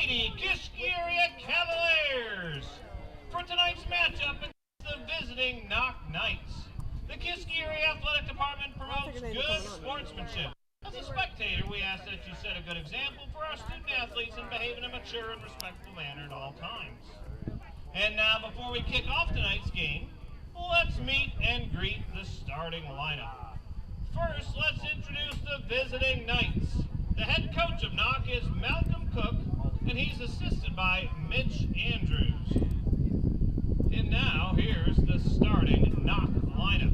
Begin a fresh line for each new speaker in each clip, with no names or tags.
Mighty Kiski Area Cavaliers. For tonight's matchup against the visiting Knoch Knights, the Kiski Area Athletic Department promotes good sportsmanship. As a spectator, we ask that you set a good example for our student athletes and behave in a mature and respectful manner at all times. And now, before we kick off tonight's game, let's meet and greet the starting lineup. First, let's introduce the visiting Knights. The head coach of Knoch is Malcolm Cook, and he's assisted by Mitch Andrews. And now, here's the starting Knoch lineup.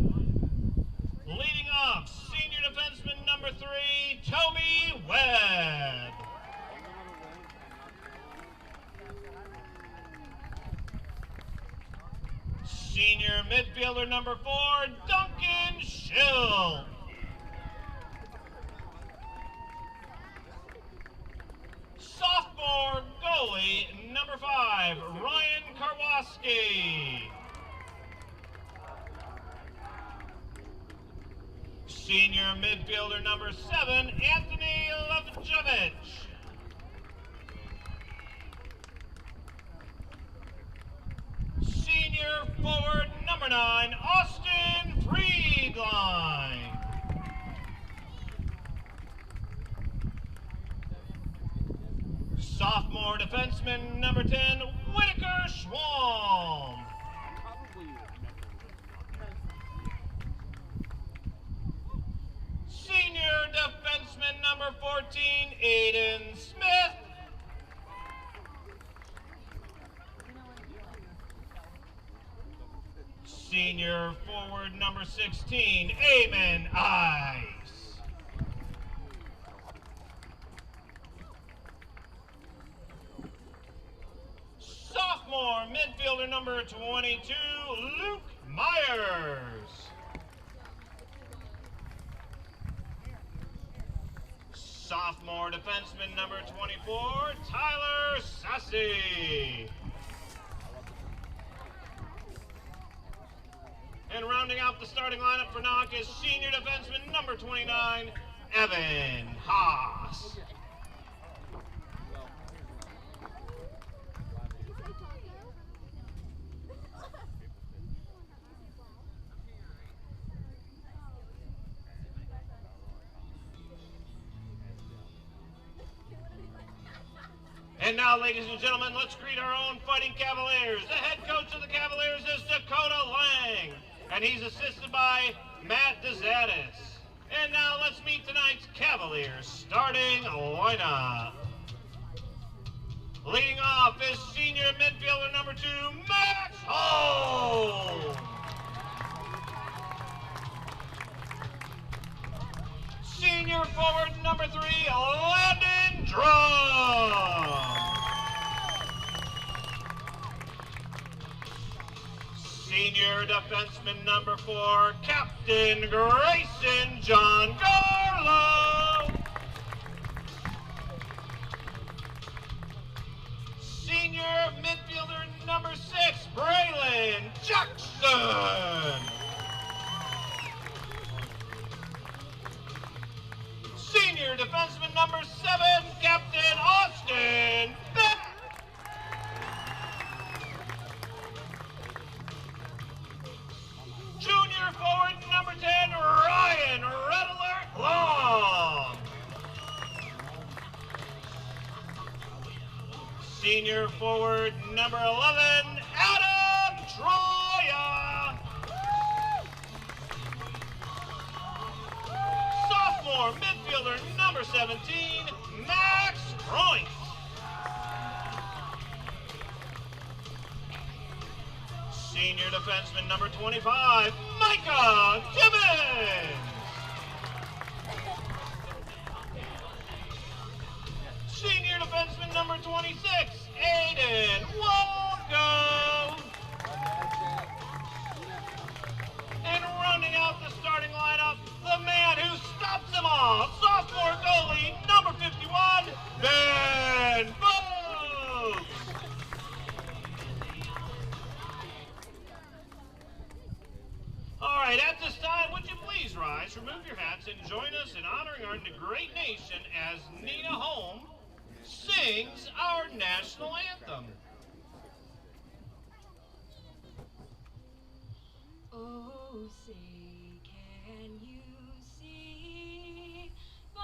Leading off, senior defenseman number 3, Toby Webb. Senior midfielder number 4, Duncan Schill. Sophomore goalie number 5, Ryan Karwoski. Senior midfielder number 7, Anthony Levjevich. Senior forward number 9, Austin Friedline. Sophomore defenseman number 10, Whitaker Schwalm. Senior defenseman number 14, Aiden Smith. Senior forward number 16, Eamon Ice. Sophomore midfielder number 22, Luke Myers. Sophomore defenseman number 24, Tyler Sassy. And rounding out the starting lineup for Knoch is senior defenseman number 29, Evan Haas. And now, ladies and gentlemen, let's greet our own Fighting Cavaliers. The head coach of the Cavaliers is Dakota Lang, and he's assisted by Matt DeZatis. And now let's meet tonight's Cavaliers starting lineup. Leading off is senior midfielder number 2, Max Holmes. Senior forward number 3, Landon Drum. Senior defenseman number 4, Captain Grayson John Garlow. Senior midfielder number 6, Braylon Jackson. Senior defenseman number 7, Captain Austin Beck. Junior forward number 10, Ryan Rattler Long. Senior forward number 11, Adam Troya. Sophomore midfielder number 17, Max Croix. Senior defenseman number 25, Micah Timmons. Senior defenseman number 26, Aiden Walko. And rounding out the starting lineup, the man who stops them all, sophomore goalie number 51, Ben Booth. All right, at this time, would you please rise, remove your hats, and join us in honoring our great nation as Nina Holm sings our national anthem.
Oh, say, can you see by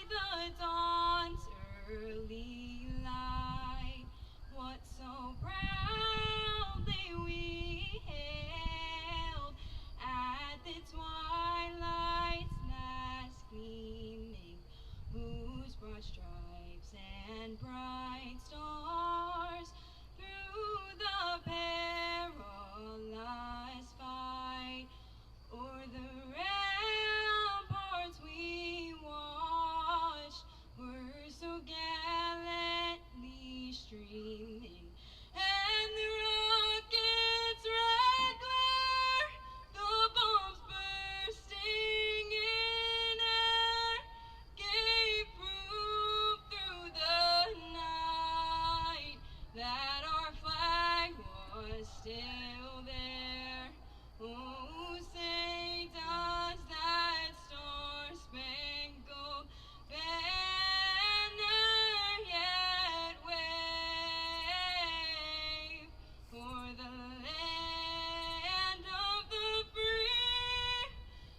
the dawn's early light what so proudly we hailed at the twilight's last gleaming, whose broad stripes and bright stars through the perilous fight o'er the ramparts we watched were so gallantly streaming, and the rocket's red glare, the bombs bursting in air, gave proof through the night that our flag was still there. Oh, say does that star-spangled banner yet wave for the land of the free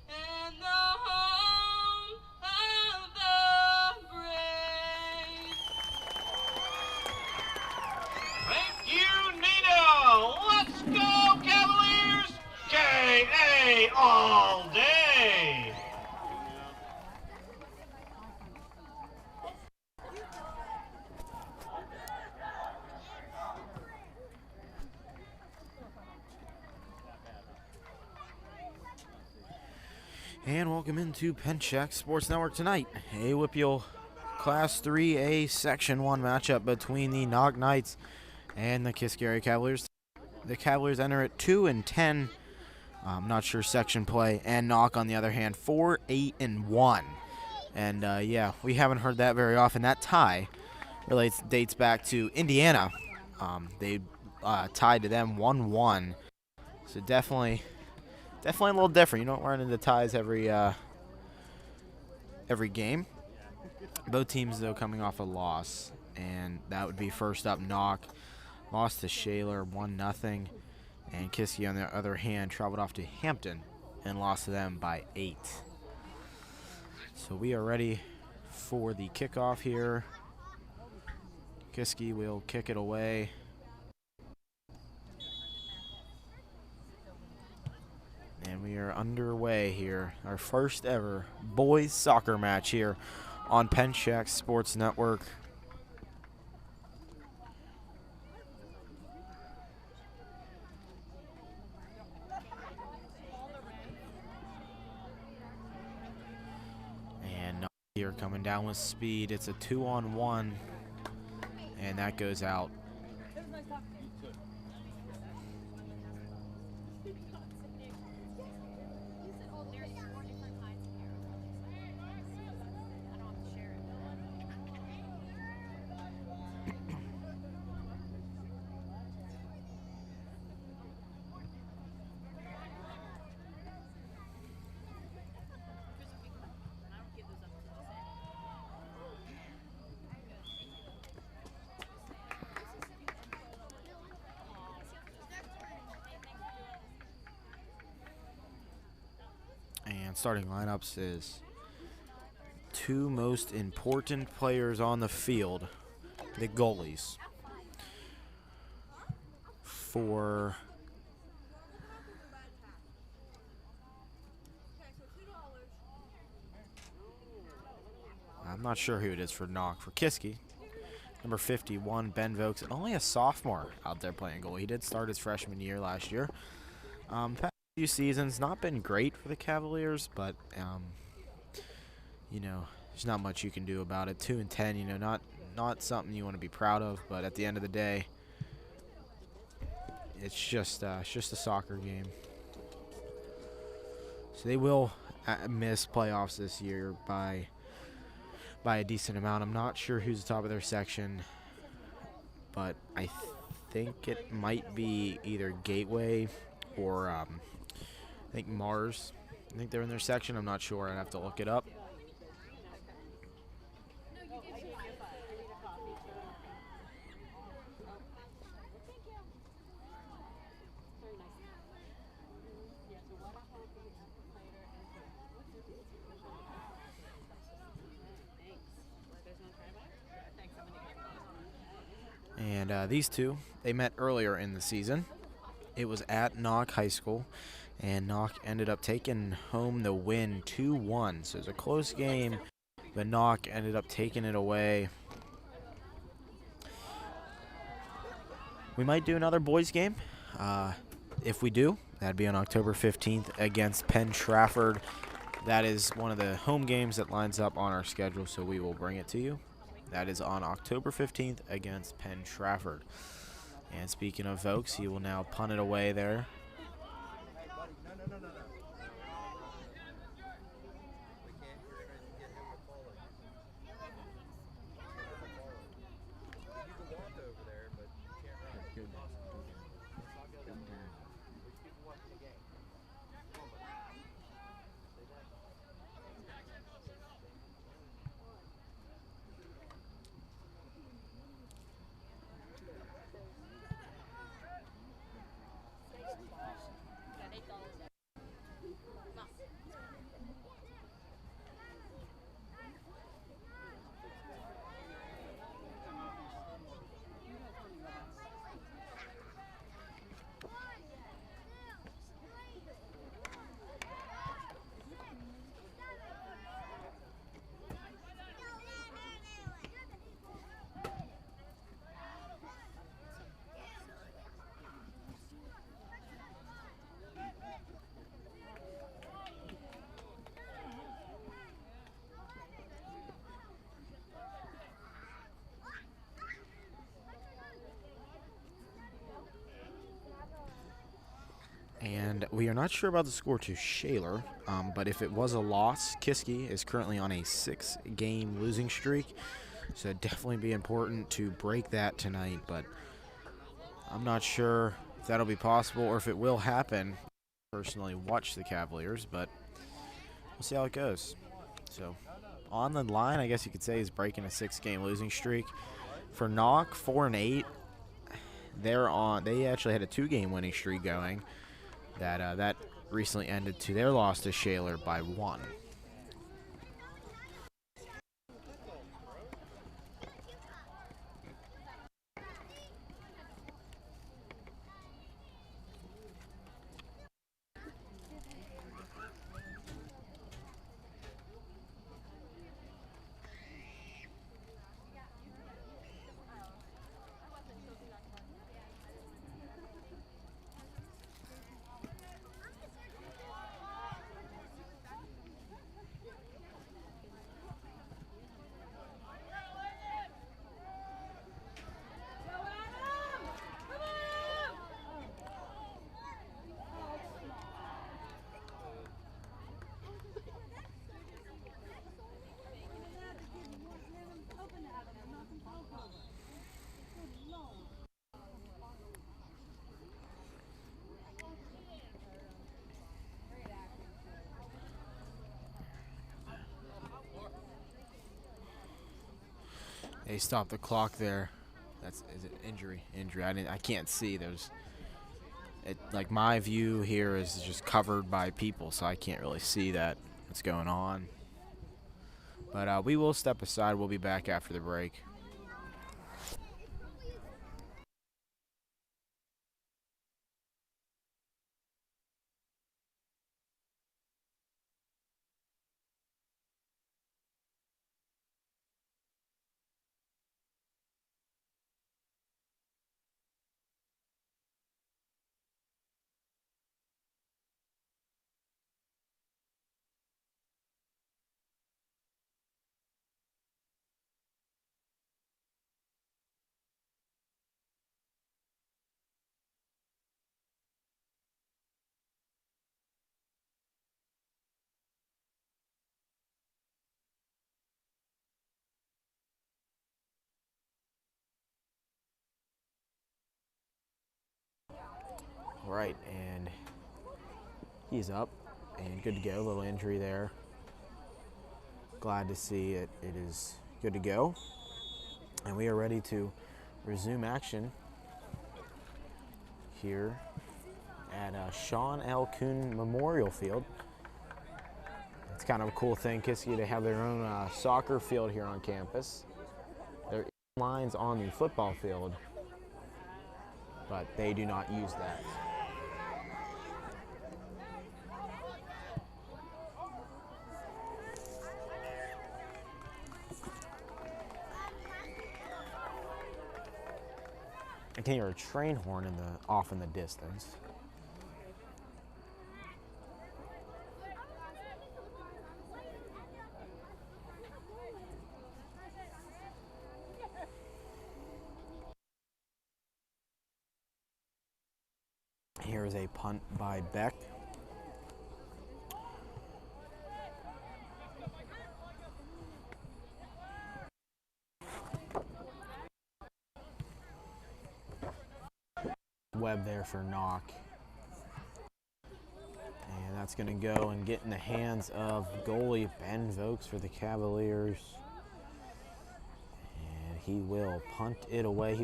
and the home of the brave?
Thank you, Nina. Let's go, Cavaliers! K.A. all day!
And welcome into Pencak Sports Network tonight. A Whippeal Class 3A Section 1 matchup between the Knoch Knights and the Kiski Area Cavaliers. The Cavaliers enter at 2-10. I'm not sure section play. And Knoch, on the other hand, 4-8-1. And yeah, we haven't heard that very often. That tie dates back to Indiana. They tied to them 1-1. So definitely a little different. You don't run into ties every game. Both teams, though, coming off a loss, and that would be first up Knoch. Lost to Shaler 1-0, and Kiski, on the other hand, traveled off to Hampton and lost to them by 8. So we are ready for the kickoff here. Kiski will kick it away. And we are underway here. Our first ever boys soccer match here on Pencak Sports Network. And here coming down with speed. It's a 2-on-1, and that goes out. And starting lineups is two most important players on the field, the goalies. For I'm not sure who it is for Knoch. For Kiski, number 51, Ben Vokes, only a sophomore out there playing goal. He did start his freshman year last year. Past few seasons, not been great for the Cavaliers, but you know, there's not much you can do about it. 2-10, you know, not something you want to be proud of, but at the end of the day, it's just a soccer game. So they will miss playoffs this year by a decent amount. I'm not sure who's the top of their section, but I think it might be either Gateway or I think Mars. I think they're in their section. I'm not sure. I'd have to look it up. And these two, they met earlier in the season. It was at Knoch High School, and Knoch ended up taking home the win 2-1. So it was a close game, but Knoch ended up taking it away. We might do another boys game. If we do, that'd be on October 15th against Penn Trafford. That is one of the home games that lines up on our schedule, so we will bring it to you. That is on October 15th against Penn Trafford. And speaking of folks, he will now punt it away there. And we are not sure about the score to Shaler, but if it was a loss, Kiski is currently on a 6-game losing streak. So it'd definitely be important to break that tonight, but I'm not sure if that'll be possible or if it will happen. Personally watch the Cavaliers, but we'll see how it goes. So on the line, I guess you could say, is breaking a 6-game losing streak. For Knoch, 4-8. They actually had a 2-game winning streak going. That recently ended to their loss to Shaler by 1. They stopped the clock there. Is it injury? Injury. I can't see. Like my view here is just covered by people, so I can't really see what's going on. But we will step aside. We'll be back after the break. Right, and he's up and good to go. A little injury there. Glad to see it. It is good to go. And we are ready to resume action here at Sean L. Kuhn Memorial Field. It's kind of a cool thing, Kiski, to have their own soccer field here on campus. There are lines on the football field, but they do not use that. I can hear a train horn off in the distance. Here is a punt by Beck. Webb there for Knoch. And that's going to go and get in the hands of goalie Ben Vokes for the Cavaliers. And he will punt it away.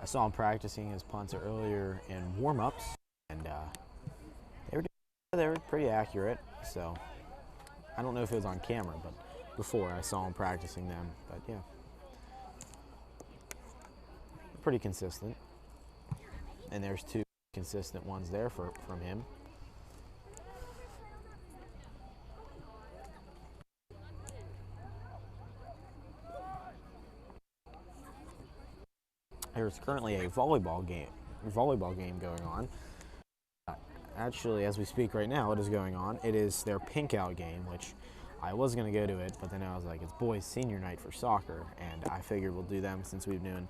I saw him practicing his punts earlier in warm-ups, and they were pretty accurate. So I don't know if it was on camera, but before I saw him practicing them. But yeah, pretty consistent. And there's two consistent ones there from him. There's currently a volleyball game going on. Actually, as we speak right now, it is going on. It is their pink out game, which I was going to go to it, but then I was like, it's boys' senior night for soccer, and I figured we'll do them since we've been doing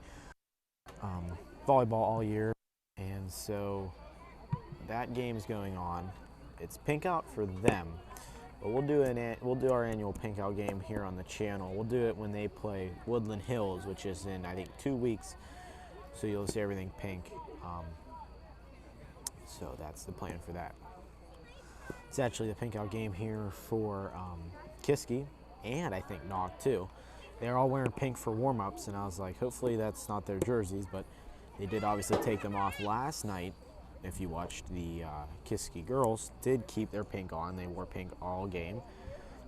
volleyball all year. And so that game is going on. It's pink out for them, but we'll do our annual pink out game here on the channel. We'll do it when they play Woodland Hills, which is in, I think, 2 weeks. So you'll see everything pink. So that's the plan for that. It's actually the pink out game here for Kiski, and I think Knoch too. They're all wearing pink for warm-ups, and I was like, hopefully that's not their jerseys, but they did obviously take them off last night. If you watched, the Kiski girls did keep their pink on. They wore pink all game,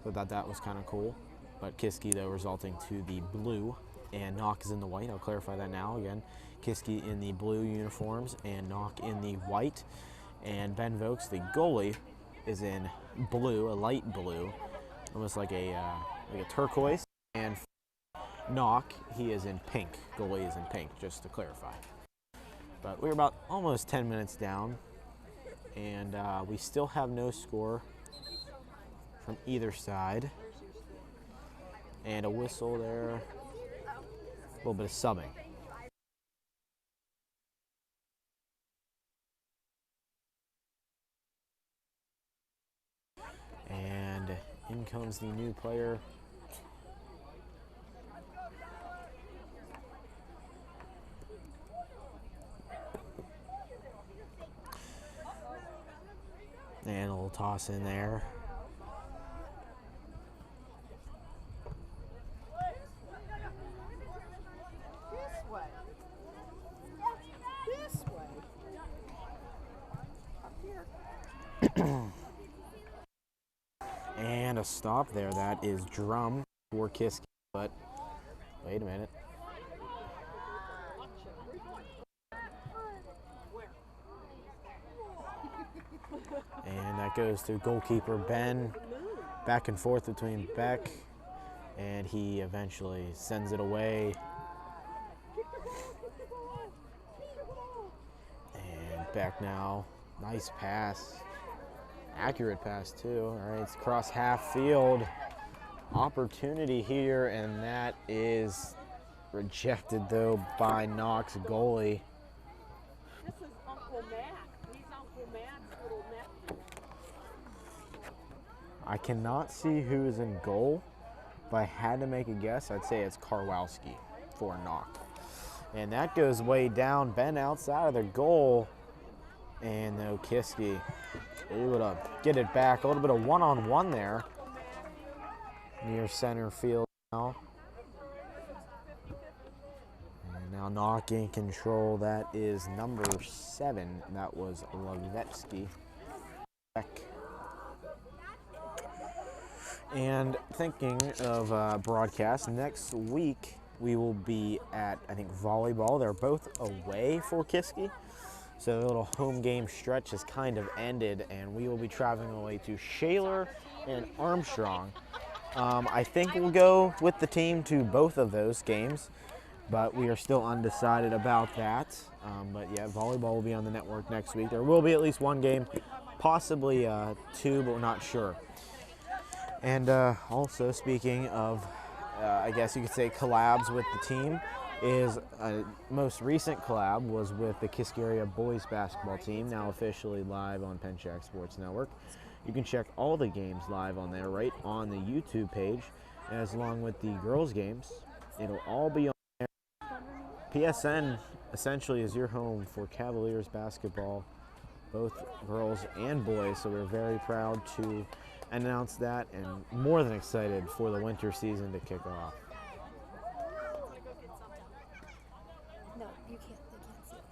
so I thought that was kind of cool. But Kiski, though, resulting to the blue, and Knoch is in the white. I'll clarify that now. Again, Kiski in the blue uniforms and Knoch in the white. And Ben Vokes, the goalie, is in blue, a light blue, almost like a turquoise. And Knoch, he is in pink. Goalie is in pink, just to clarify. But we're about almost 10 minutes down, and we still have no score from either side. And a whistle there, a little bit of subbing. And in comes the new player. And a little toss in there.
This way.
And a stop there. That is drum for Kiski, but wait a minute. And that goes to goalkeeper Ben. Back and forth between Beck, and he eventually sends it away. And Beck now, nice pass. Accurate pass too. All right, it's across half field. Opportunity here, and that is rejected though by Knoch's goalie.
This is Uncle Mac. He's Uncle Mac's little nephew.
I cannot see who's in goal, but I had to make a guess. I'd say it's Karwowski for Knoch. And that goes way down. Ben outside of the goal. And no, Kiski able to get it back. A little bit of one-on-one there near center field now. And Now Knoch in control. That is number 7. That was Levetsky. And thinking of broadcast, next week we will be at, I think, volleyball. They're both away for Kiski. So the little home game stretch has kind of ended, and we will be traveling away to Shaler and Armstrong. I think we'll go with the team to both of those games, but we are still undecided about that. But yeah, volleyball will be on the network next week. There will be at least one game, possibly 2, but we're not sure. And also, speaking of, I guess you could say, collabs with the team, is most recent collab was with the Kiski Area boys basketball team, now officially live on Pencak Sports Network. You can check all the games live on there, right on the YouTube page, as along with the girls' games. It'll all be on there. PSN essentially is your home for Cavaliers basketball, both girls and boys, so we're very proud to announce that and more than excited for the winter season to kick off.
No, you can't. They can't see it.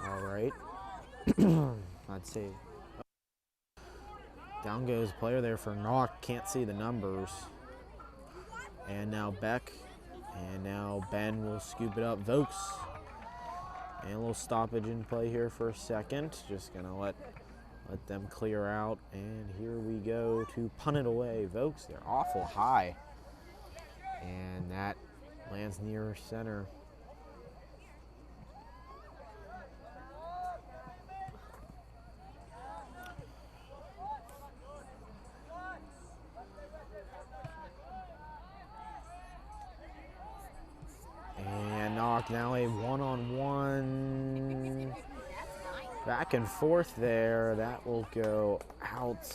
All right. Let's see. Down goes player there for Knoch. Can't see the numbers. And now Beck. And now Ben will scoop it up. Vokes. And a little stoppage in play here for a second. Just going to let them clear out. And here we go to punt it away. Vokes, they're awful high. And that lands near center. And Knoch now a one-on-one back and forth there. That will go out.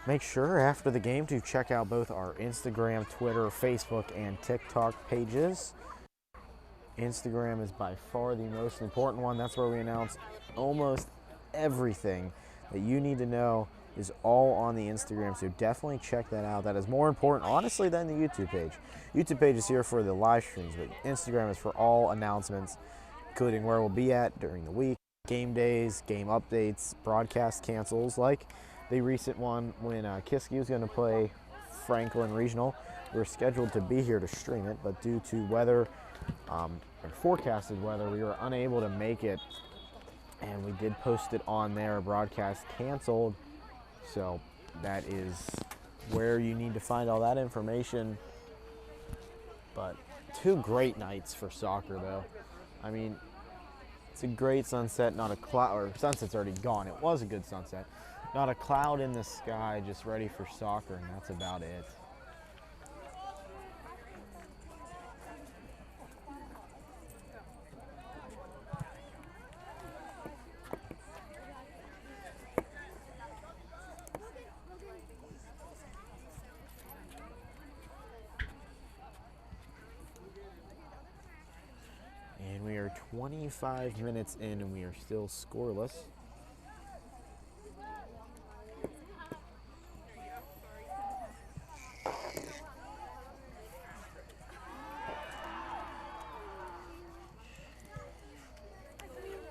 Make sure after the game to check out both our Instagram, Twitter, Facebook, and TikTok pages. Instagram is by far the most important one. That's where we announce almost everything that you need to know is all on the Instagram, so definitely check that out. That is more important, honestly, than the YouTube page. YouTube page is here for the live streams, but Instagram is for all announcements, including where we'll be at during the week, game days, game updates, broadcast cancels, like the recent one when Kiski was going to play Franklin Regional. We were scheduled to be here to stream it, but due to weather and forecasted weather, we were unable to make it, and we did post it on there. Broadcast canceled. So that is where you need to find all that information. But 2 great nights for soccer, though. I mean, it's a great sunset, not a cloud, or sunset's already gone. It was a good sunset. Not a cloud in the sky, just ready for soccer, and that's about it. And we are 25 minutes in and we are still scoreless.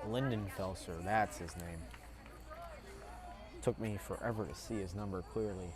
Lindenfelser, that's his name. Took me forever to see his number clearly.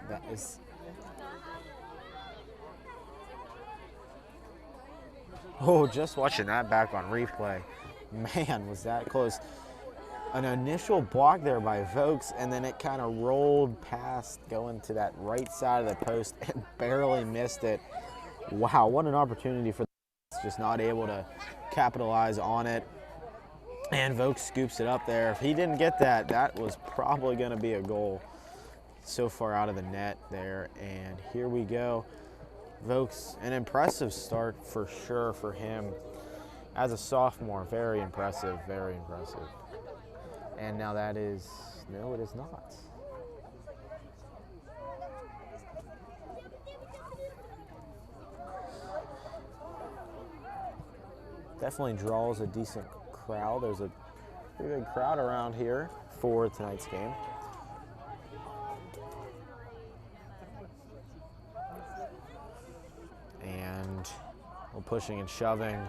That is. Oh, just watching that back on replay. Man, was that close. An initial block there by Vokes, and then it kind of rolled past going to that right side of the post and barely missed it. Wow, what an opportunity for the just not able to capitalize on it. And Vokes scoops it up there. If he didn't get that, that was probably going to be a goal. So far out of the net there, and here we go. Vokes, an impressive start for sure for him as a sophomore. Very impressive, very impressive. And now that is, no, it is not. Definitely draws a decent crowd. There's a pretty big crowd around here for tonight's game. And we're pushing and shoving.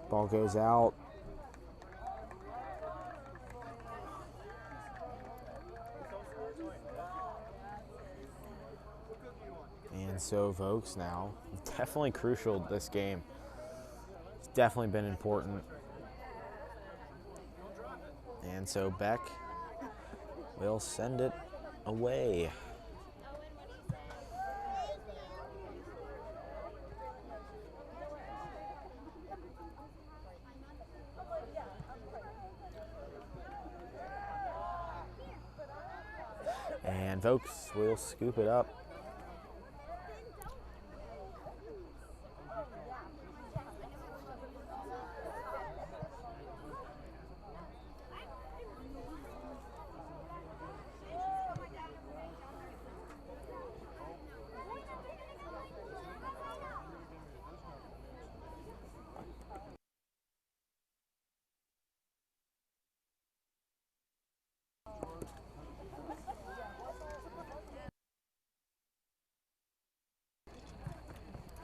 Ball goes out. And so Vokes now, definitely crucial this game. It's definitely been important. And so Beck will send it away. And Vokes will scoop it up.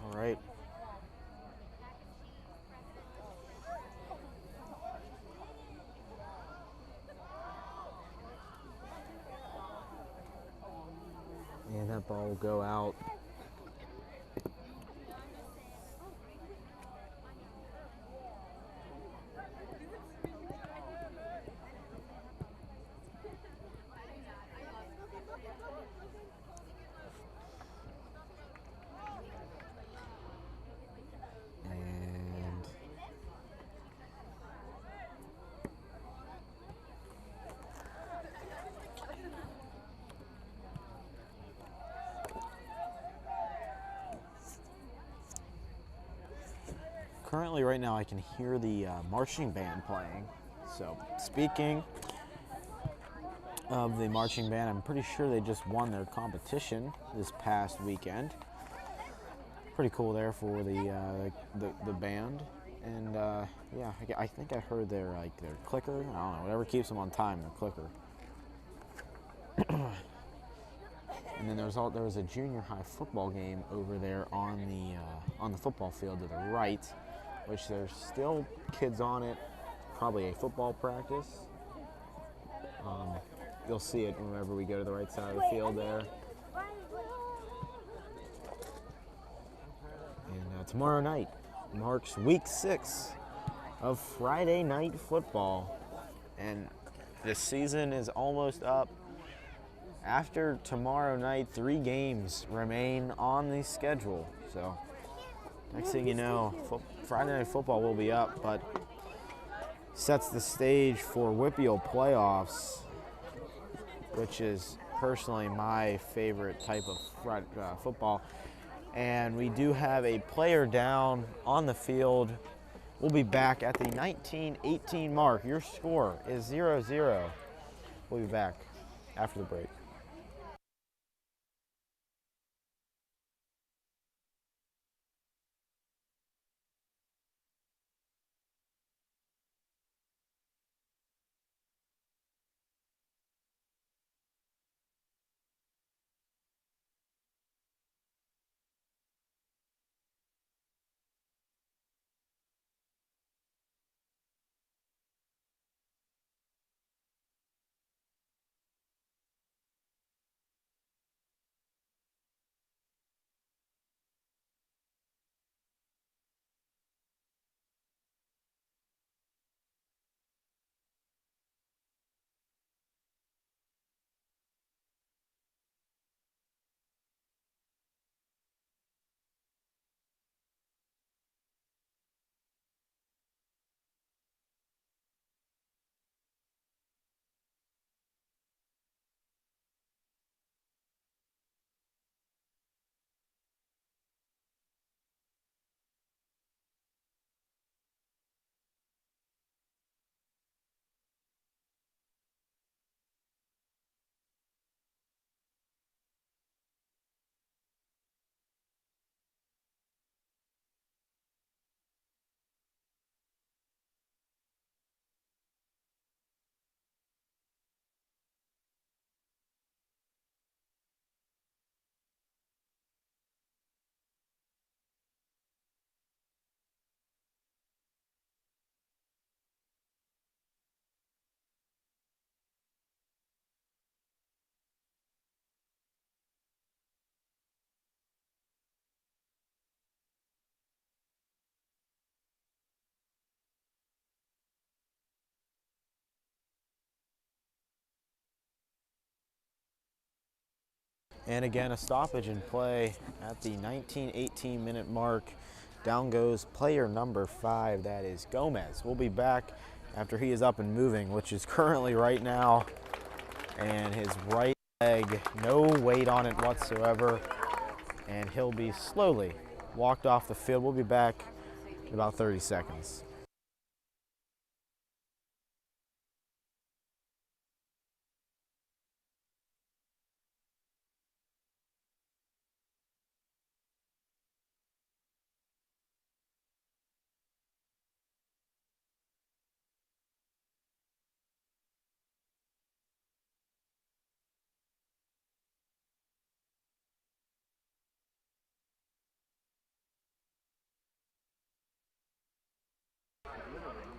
All right. And that ball will go out. And currently, right now, I can hear the marching band playing. So, speaking of the marching band, I'm pretty sure they just won their competition this past weekend. Pretty cool there for the band. And yeah, I think I heard their clicker. I don't know, whatever keeps them on time, their clicker. And then there was a junior high football game over there on the football field to the right, which there's still kids on it. Probably a football practice. You'll see it whenever we go to the right side of the field there. And tomorrow night marks week 6 of Friday night football. And the season is almost up. After tomorrow night, 3 games remain on the schedule. So next thing you know, Friday night football will be up, but sets the stage for WPIAL playoffs, which is personally my favorite type of football. And we do have a player down on the field. We'll be back at the 19-18 mark. Your score is 0-0. We'll be back after the break. And again, a stoppage in play at the 19-18 minute mark. Down goes player number 5, that is Gomez. We'll be back after he is up and moving, which is currently right now. And his right leg, no weight on it whatsoever. And he'll be slowly walked off the field. We'll be back in about 30 seconds.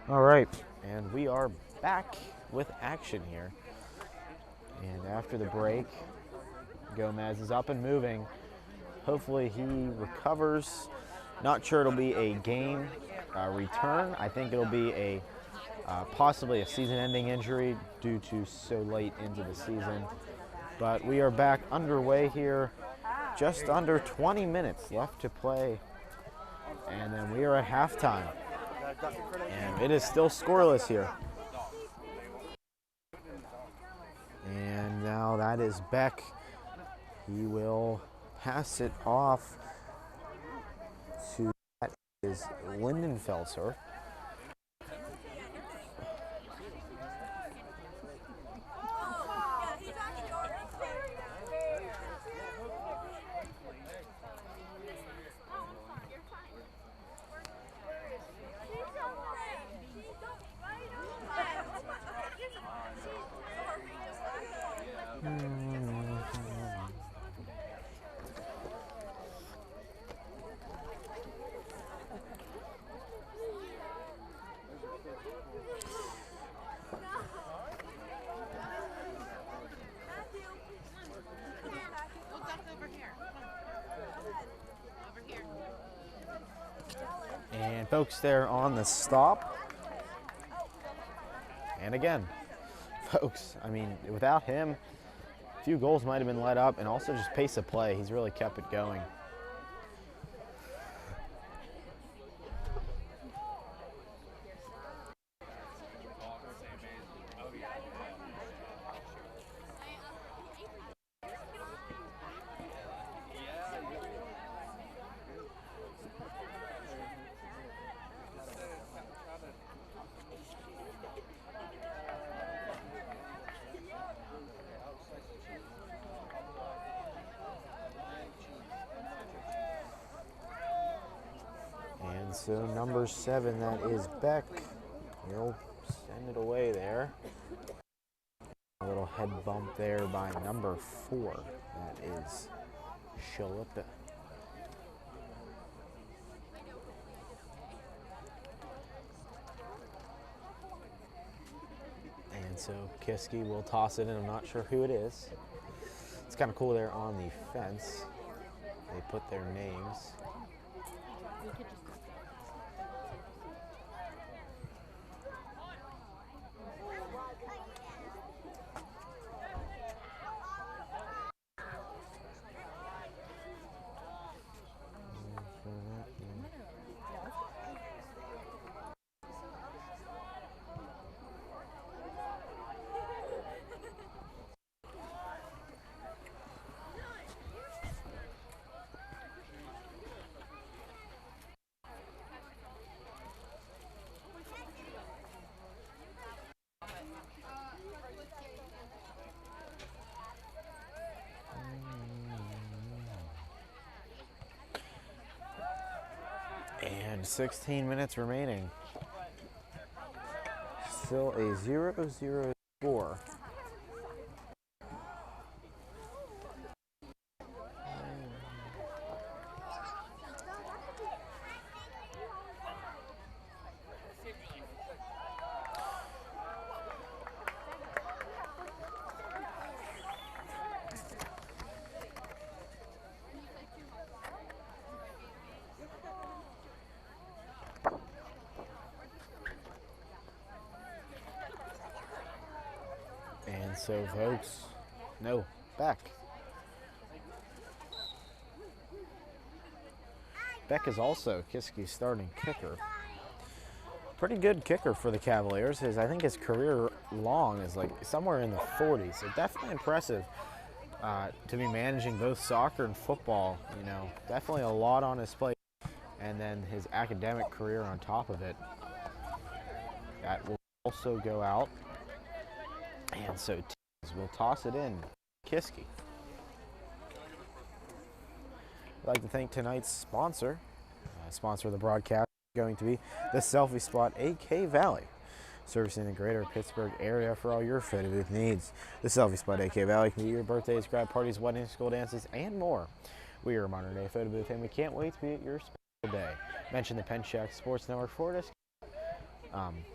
All right, and we are back with action here. And after the break, Gomez is up and moving. Hopefully he recovers. Not sure it'll be a game return. I think it'll be a possibly a season-ending injury due to so late into the season. But we are back underway here. Just under 20 minutes left to play. And then we are at halftime. And it is still scoreless here. And now that is Beck. He will pass it off to, that is Lindenfelser. And folks there on the stop. And again, folks, I mean, without him, a few goals might have been let up, and also just pace of play. He's really kept it going. And so number 7, that is Beck. He'll send it away there. A little head bump there by number 4. That is Shalipa. And so Kiski will toss it in. I'm not sure who it is. It's kind of cool there on the fence. They put their names. And 16 minutes remaining. Still a 0-0 score. And so folks, no, back. Beck is also Kiski's starting kicker. Pretty good kicker for the Cavaliers. I think his career long is like somewhere in the 40s. So definitely impressive to be managing both soccer and football. You know, definitely a lot on his plate. And then his academic career on top of it. That will also go out. And so we'll toss it in. Kiski. I'd like to thank tonight's sponsor. Sponsor of the broadcast is going to be the Selfie Spot, AK Valley, servicing the greater Pittsburgh area for all your photo booth needs. The Selfie Spot, AK Valley, can be your birthdays, grad parties, weddings, school dances, and more. We are a modern day photo booth, and we can't wait to be at your special day. Mention the Pencak Sports Network for this.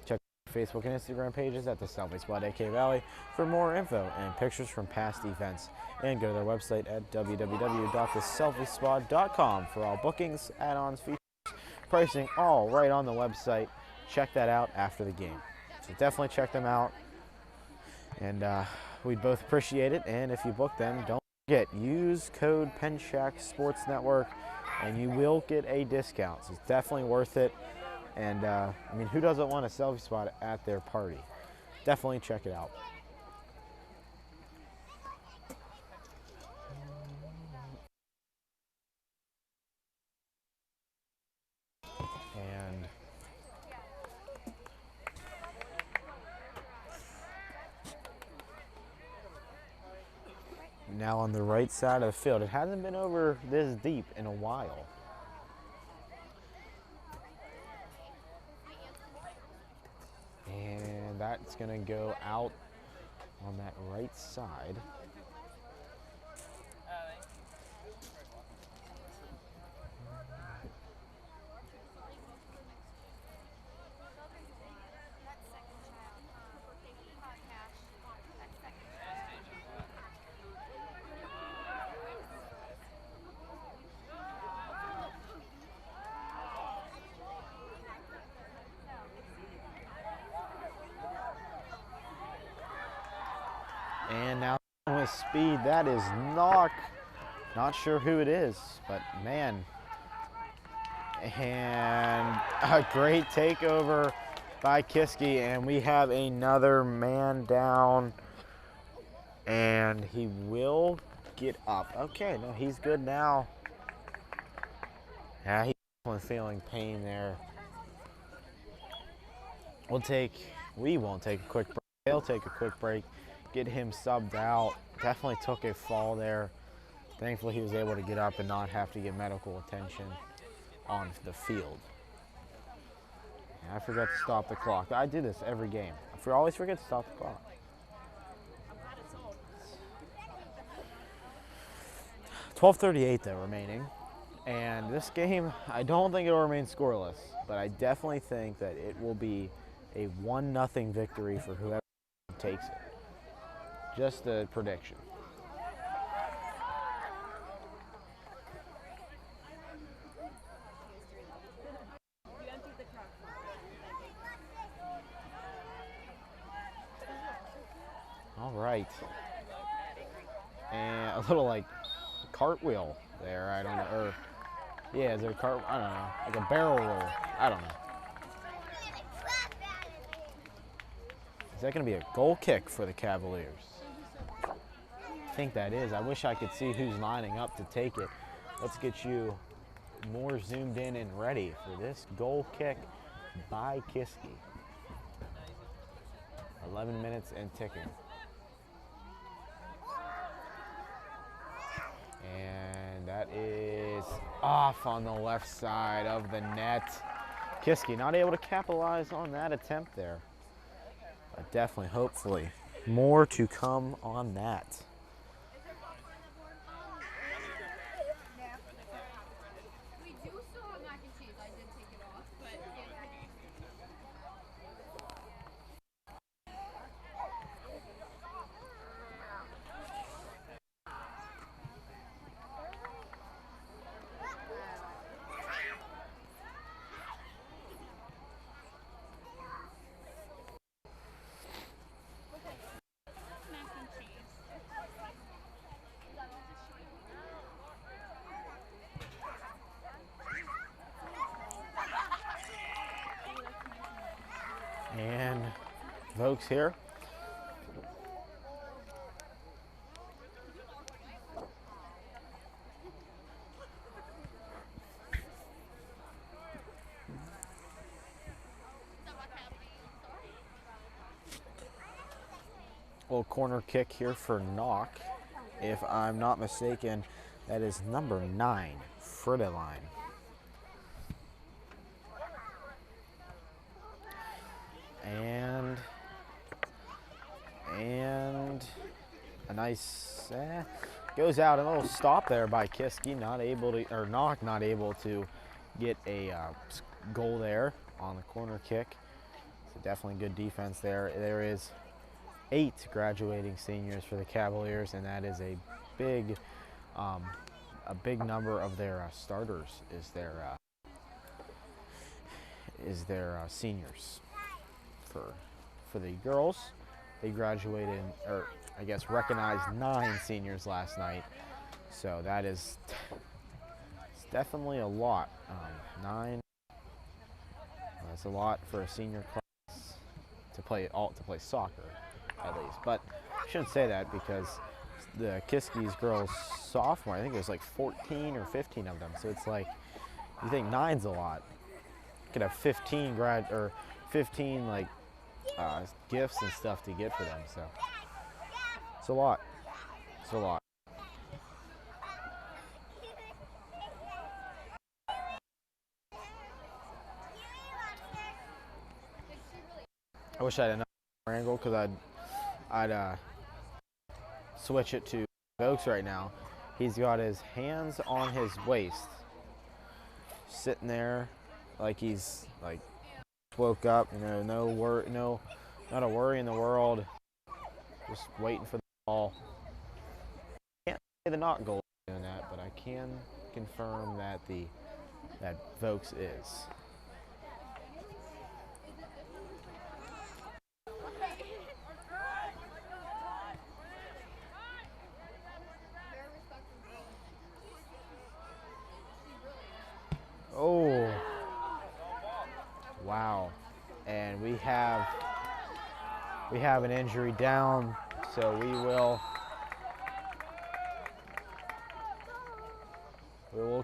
Check Facebook and Instagram pages at the Selfie Spot AK Valley for more info and pictures from past events, and go to their website at www.theselfiespot.com for all bookings, add-ons, features, pricing, all right on the website. Check that out after the game. So definitely check them out, and we'd both appreciate it. And if you book them, don't forget, use code Pencak Sports Network and you will get a discount. So it's definitely worth it. And I mean, who doesn't want a selfie spot at their party? Definitely check it out. And now on the right side of the field. It hasn't been over this deep in a while. And that's going to go out on that right side. And now with speed, that is Knoch. Not sure who it is, but man. And a great takeover by Kiski, and we have another man down, and he will get up. Okay, no, he's good now. Yeah, he's definitely feeling pain there. We won't take a quick break. They'll take a quick break. Get him subbed out. Definitely took a fall there. Thankfully, he was able to get up and not have to get medical attention on the field. And I forgot to stop the clock. I do this every game. I always forget to stop the clock. 12:38 though remaining. And this game, I don't think it will remain scoreless, but I definitely think that it will be a 1-0 victory for whoever takes it. Just a prediction. All right. And a little like cartwheel there, I don't know. Or, yeah, is there a cart? I don't know. Like a barrel roll. I don't know. Is that going to be a goal kick for the Cavaliers? I think that is. I wish I could see who's lining up to take it. Let's get you more zoomed in and ready for this goal kick by Kiski. 11 minutes and ticking. And that is off on the left side of the net. Kiski not able to capitalize on that attempt there. But definitely, hopefully, more to come on that. Vokes here. Little corner kick here for Knoch. If I'm not mistaken, that is number 9, Fritiline. And a nice goes out, a little stop there by Kiski, Knoch not able to get a goal there on the corner kick. So definitely good defense there. There is 8 graduating seniors for the Cavaliers, and that is a big number of their starters is their seniors. For the girls, they graduated, or I guess recognized 9 seniors last night. So that is it's definitely a lot. 9. That's a lot for a senior class to play soccer, at least. But I shouldn't say that because the Kiski's girls sophomore, I think it was like 14 or 15 of them. So it's like, you think 9's a lot. You could have 15 like gifts and stuff to get for them. So it's a lot. It's a lot. I wish I had another angle because I'd switch it to Vokes right now. He's got his hands on his waist, sitting there like he's like woke up. You know, not a worry in the world. Just waiting for the ball. Can't say the Knoch goal doing that, but I can confirm that that Vokes is. Oh, wow. And we have an injury down, so we will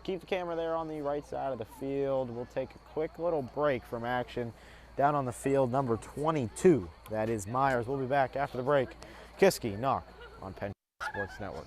keep the camera there on the right side of the field. We'll take a quick little break from action down on the field, number 22. That is Myers. We'll be back after the break. Kiski, Knoch on Pencak Sports Network.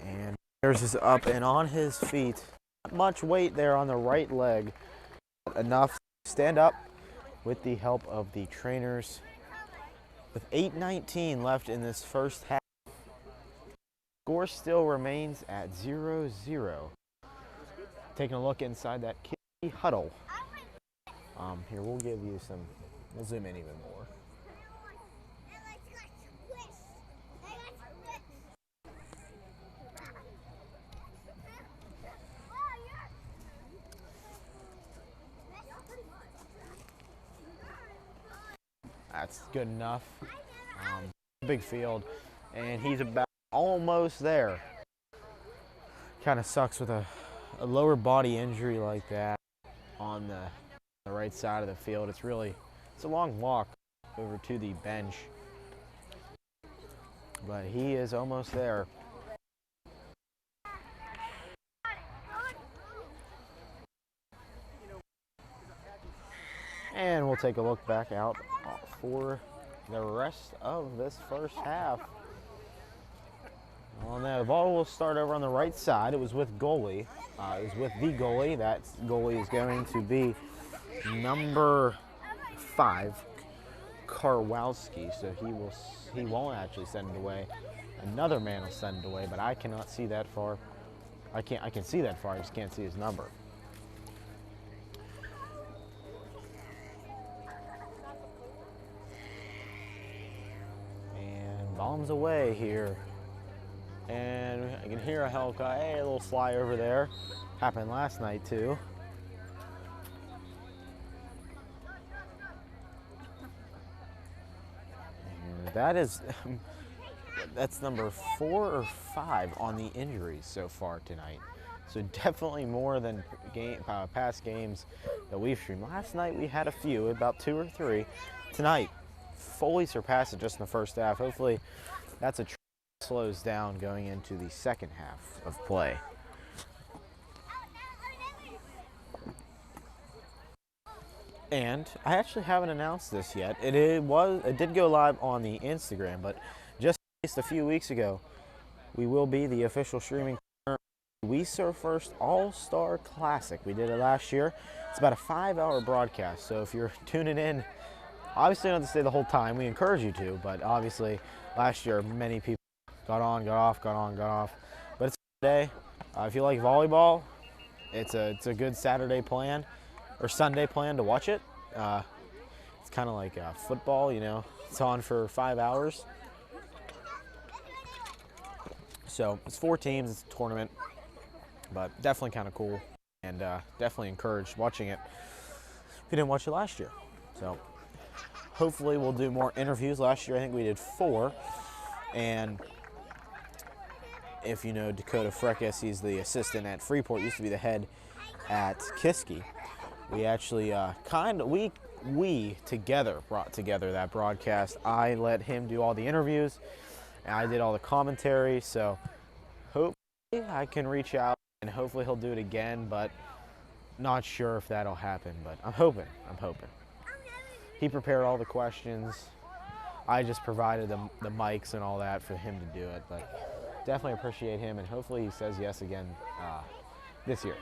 And Myers is up and on his feet. Not much weight there on the right leg. Enough to stand up with the help of the trainers. With 8:19 left in this first half, score still remains at 0-0. Taking a look inside that Kiski huddle. Here, we'll give you some, we'll zoom in even more. That's good enough. Big field, and he's about almost there. Kind of sucks with a lower body injury like that on the right side of the field. It's a long walk over to the bench, but he is almost there. And we'll take a look back out for the rest of this first half. Well, the ball will start over on the right side. It was with goalie. It was with the goalie. That goalie is going to be number 5, Karwowski. So he won't actually send it away. Another man will send it away, but I cannot see that far. I can see that far. I just can't see his number. And bombs away here. And I can hear a helicopter, hey, a little flyover there. Happened last night too. And that's number 4 or 5 on the injuries so far tonight. So definitely more than past games that we've streamed. Last night we had a few, about 2 or 3. Tonight, fully surpassed it just in the first half. Hopefully that's a slows down going into the second half of play. And I actually haven't announced this yet. It did go live on the Instagram, but just a few weeks ago, we will be the official streaming partner of the We Serve First All-Star Classic. We did it last year. It's about a 5-hour broadcast, so if you're tuning in, obviously you don't have to stay the whole time. We encourage you to, but obviously last year many people got on, got off, got on, got off. But it's a good day. If you like volleyball, it's a good Saturday plan or Sunday plan to watch it. It's kind of like football, you know. It's on for 5 hours. So it's 4 teams. It's a tournament, but definitely kind of cool, and definitely encouraged watching it if you didn't watch it last year. So hopefully we'll do more interviews. Last year I think we did 4, and if you know Dakota Freckes, he's the assistant at Freeport, used to be the head at Kiski. We actually we together brought together that broadcast. I let him do all the interviews, and I did all the commentary. So hopefully I can reach out, and hopefully he'll do it again, but not sure if that'll happen, but I'm hoping. He prepared all the questions. I just provided the mics and all that for him to do it, but definitely appreciate him, and hopefully he says yes again this year.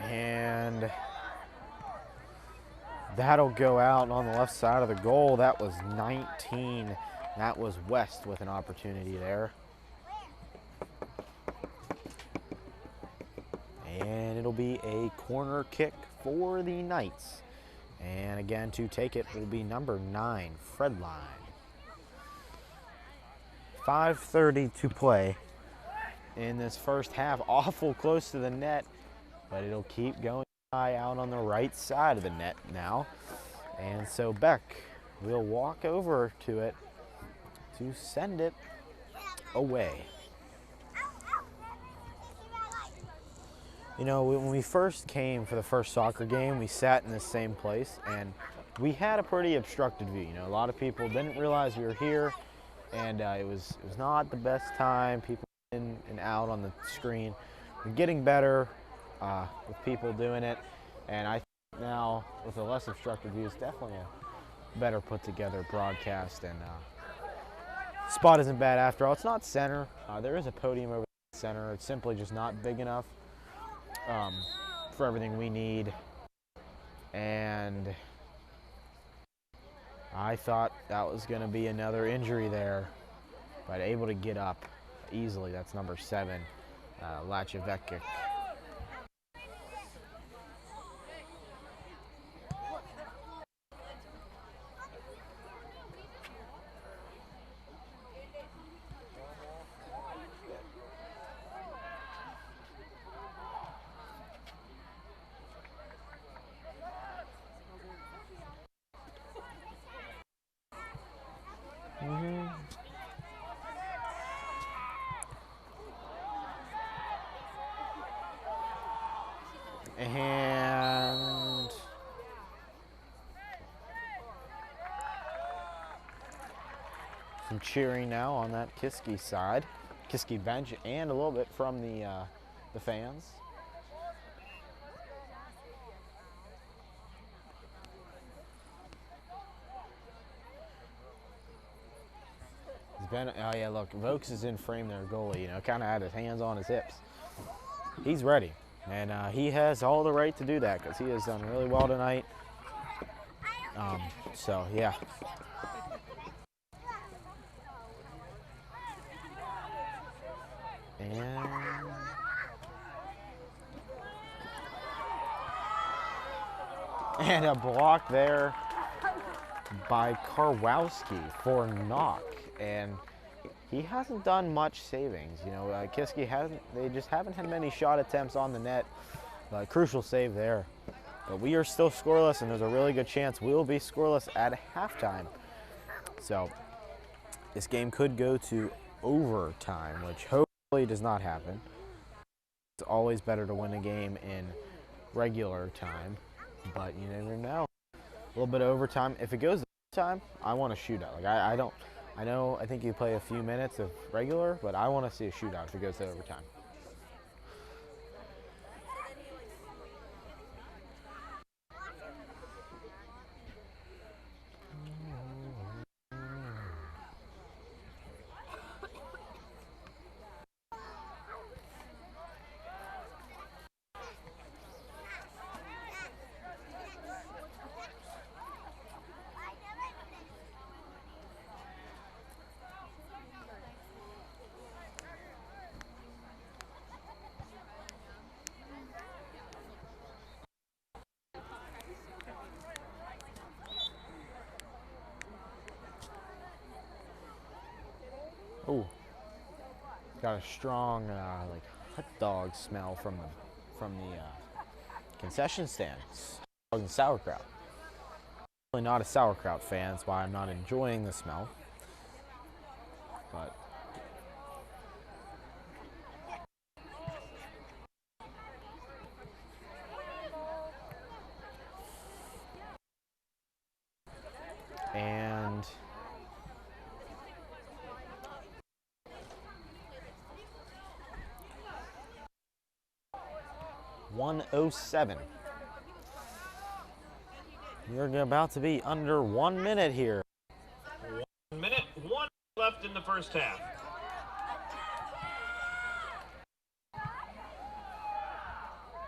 And that'll go out on the left side of the goal. That was 19. That was West with an opportunity there. And it'll be a corner kick for the Knights. And again, to take it will be number 9, Fredline. 5:30 to play in this first half. Awful close to the net, but it'll keep going high out on the right side of the net now. And so Beck will walk over to it to send it away. You know, when we first came for the first soccer game, we sat in the same place, and we had a pretty obstructed view. You know, a lot of people didn't realize we were here, and it was not the best time. People in and out on the screen. We're getting better with people doing it, and I think now with a less obstructed view, it's definitely a better put together broadcast, and spot isn't bad after all. It's not center. There is a podium over the center. It's simply just not big enough for everything we need, and I thought that was going to be another injury there, but able to get up easily. That's number 7, Lachevekic. And some cheering now on that Kiski side, Kiski bench, and a little bit from the fans. Oh yeah, look, Vokes is in frame there, goalie, you know, kind of had his hands on his hips. He's ready, and he has all the right to do that because he has done really well tonight. So, yeah. And a block there by Karwowski for Knoch, and he hasn't done much savings. You know, Kiski they just haven't had many shot attempts on the net. Crucial save there. But we are still scoreless, and there's a really good chance we'll be scoreless at halftime. So this game could go to overtime, which hopefully does not happen. It's always better to win a game in regular time, but you never know. A little bit of overtime. If it goes to overtime, I want a shootout. Like I think you play a few minutes of regular, but I want to see a shootout if it goes to overtime. Oh, got a strong like hot dog smell from the concession stands. Hot dog and sauerkraut. Really not a sauerkraut fan, that's why I'm not enjoying the smell. But and 1:07. We're about to be under 1 minute here.
1 minute, 1 left in the first half.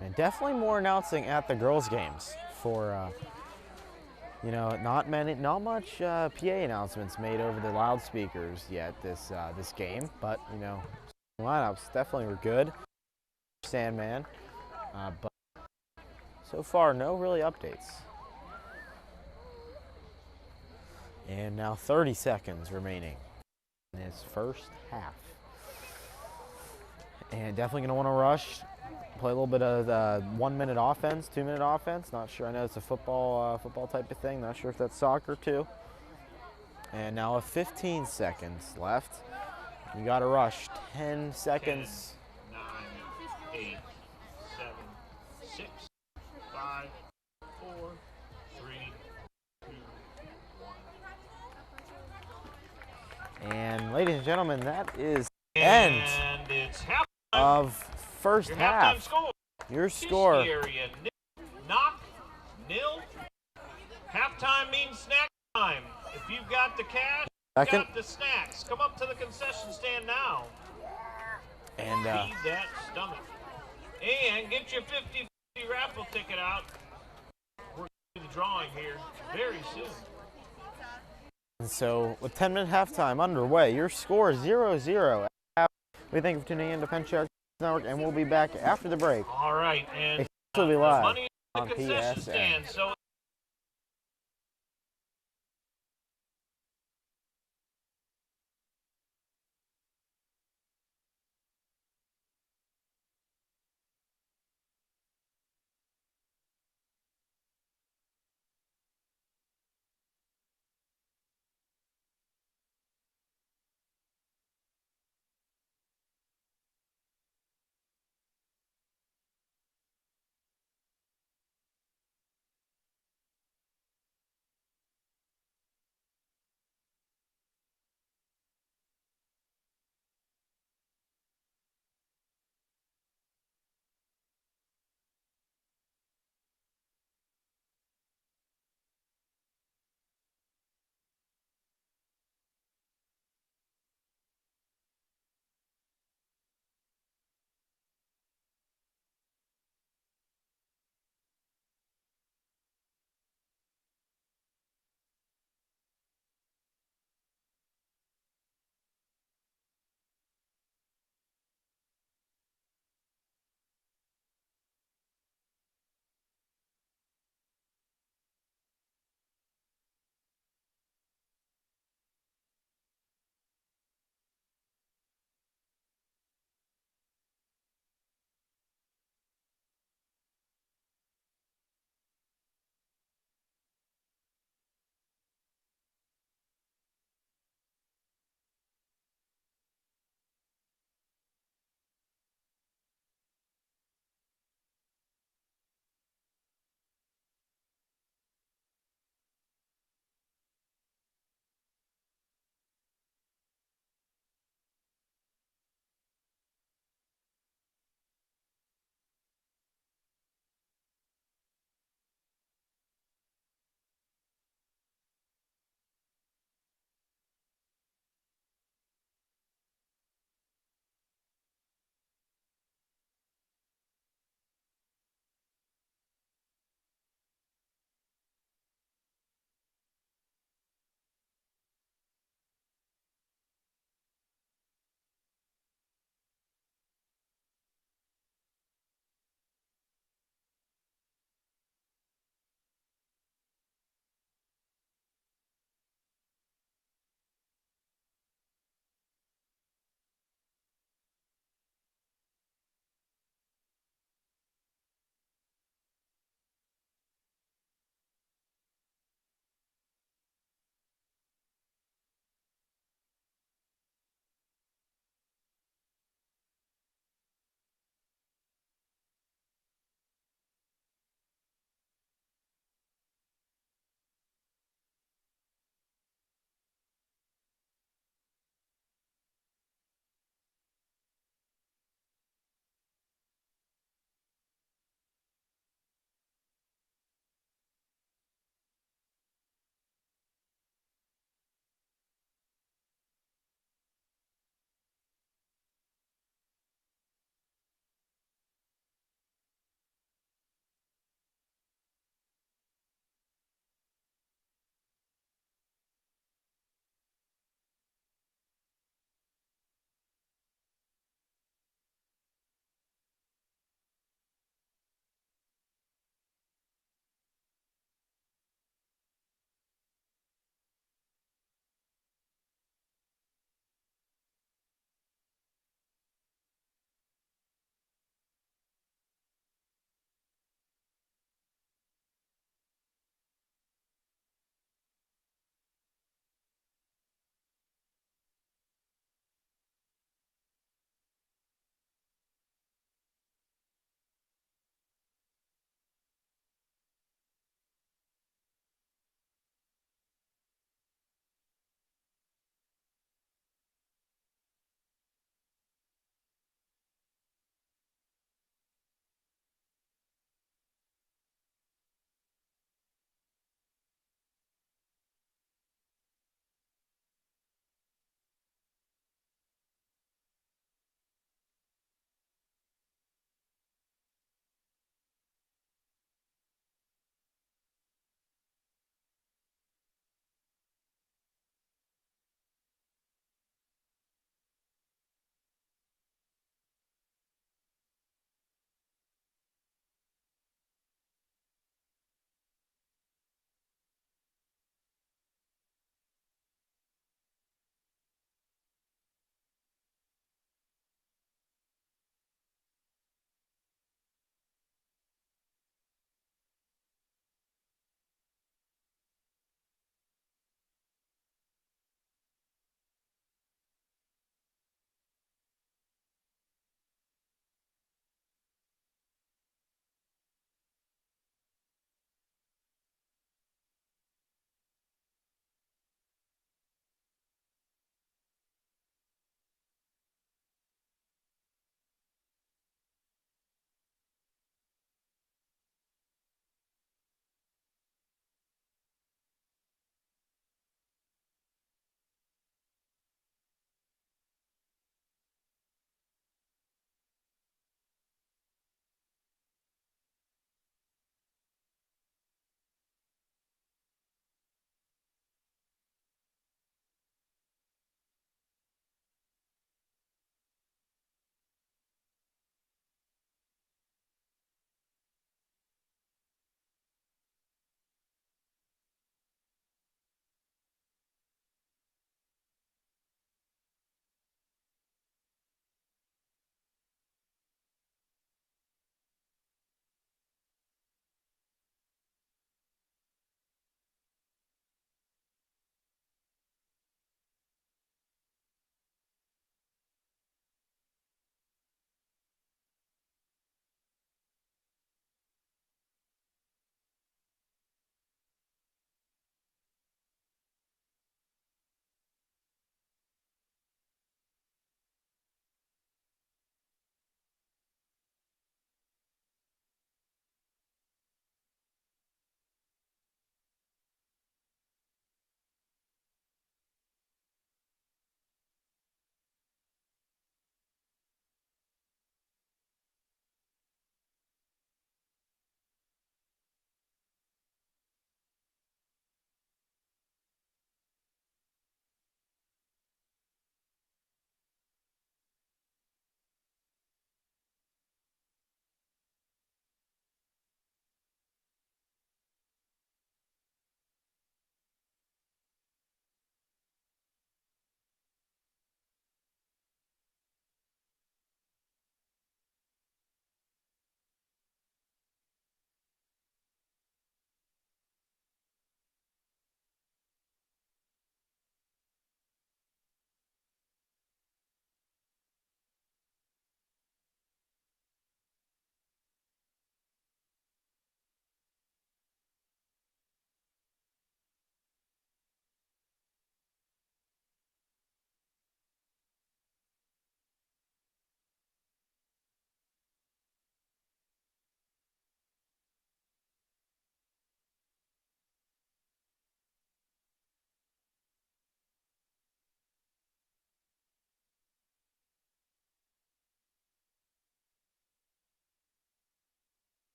And definitely more announcing at the girls' games for, you know, not much PA announcements made over the loudspeakers yet this game, but you know, lineups definitely were good. Sandman, but so far no really updates. And now 30 seconds remaining in this first half. And definitely gonna want to rush. Play a little bit of 1 minute offense, 2 minute offense. Not sure. I know it's a football type of thing. Not sure if that's soccer too. And now 15 seconds left. You got to rush. 10 seconds.
10, 9, 8, 7, 6, 5, 4, 3, 2, 1.
And ladies and gentlemen, that is the end
it's halftime
of first half.
Score.
Your score.
Kiski Area, Knoch, 0. Halftime means snack time. If you've got the cash, you've got the snacks. Come up to the concession stand now.
And
feed that stomach. And get your 50/50 raffle ticket out. We're going to do the drawing here very soon.
And so, with 10-minute halftime underway, your score is 0-0. We thank you for tuning in to Pencak Network, and we'll be back after the break.
All right, and
will be live
money in
on
the concession
PSN.
stand. So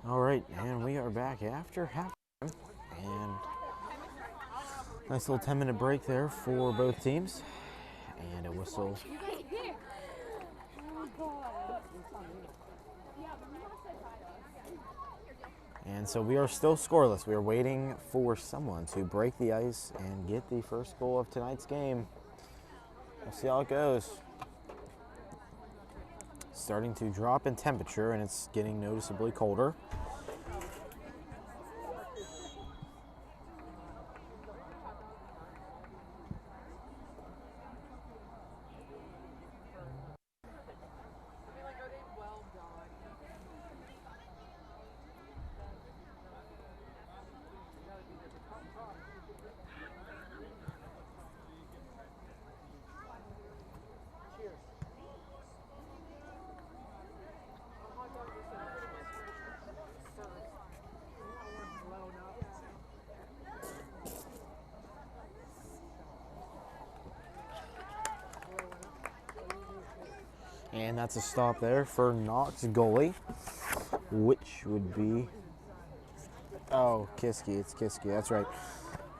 All right, and we are back after half. And nice little 10-minute break there for both teams. And a whistle. And so we are still scoreless. We are waiting for someone to break the ice and get the first goal of tonight's game. We'll see how it goes. Starting to drop in temperature, and it's getting noticeably colder. And that's a stop there for Knoch's goalie, which would be, oh, Kiski. It's Kiski. That's right.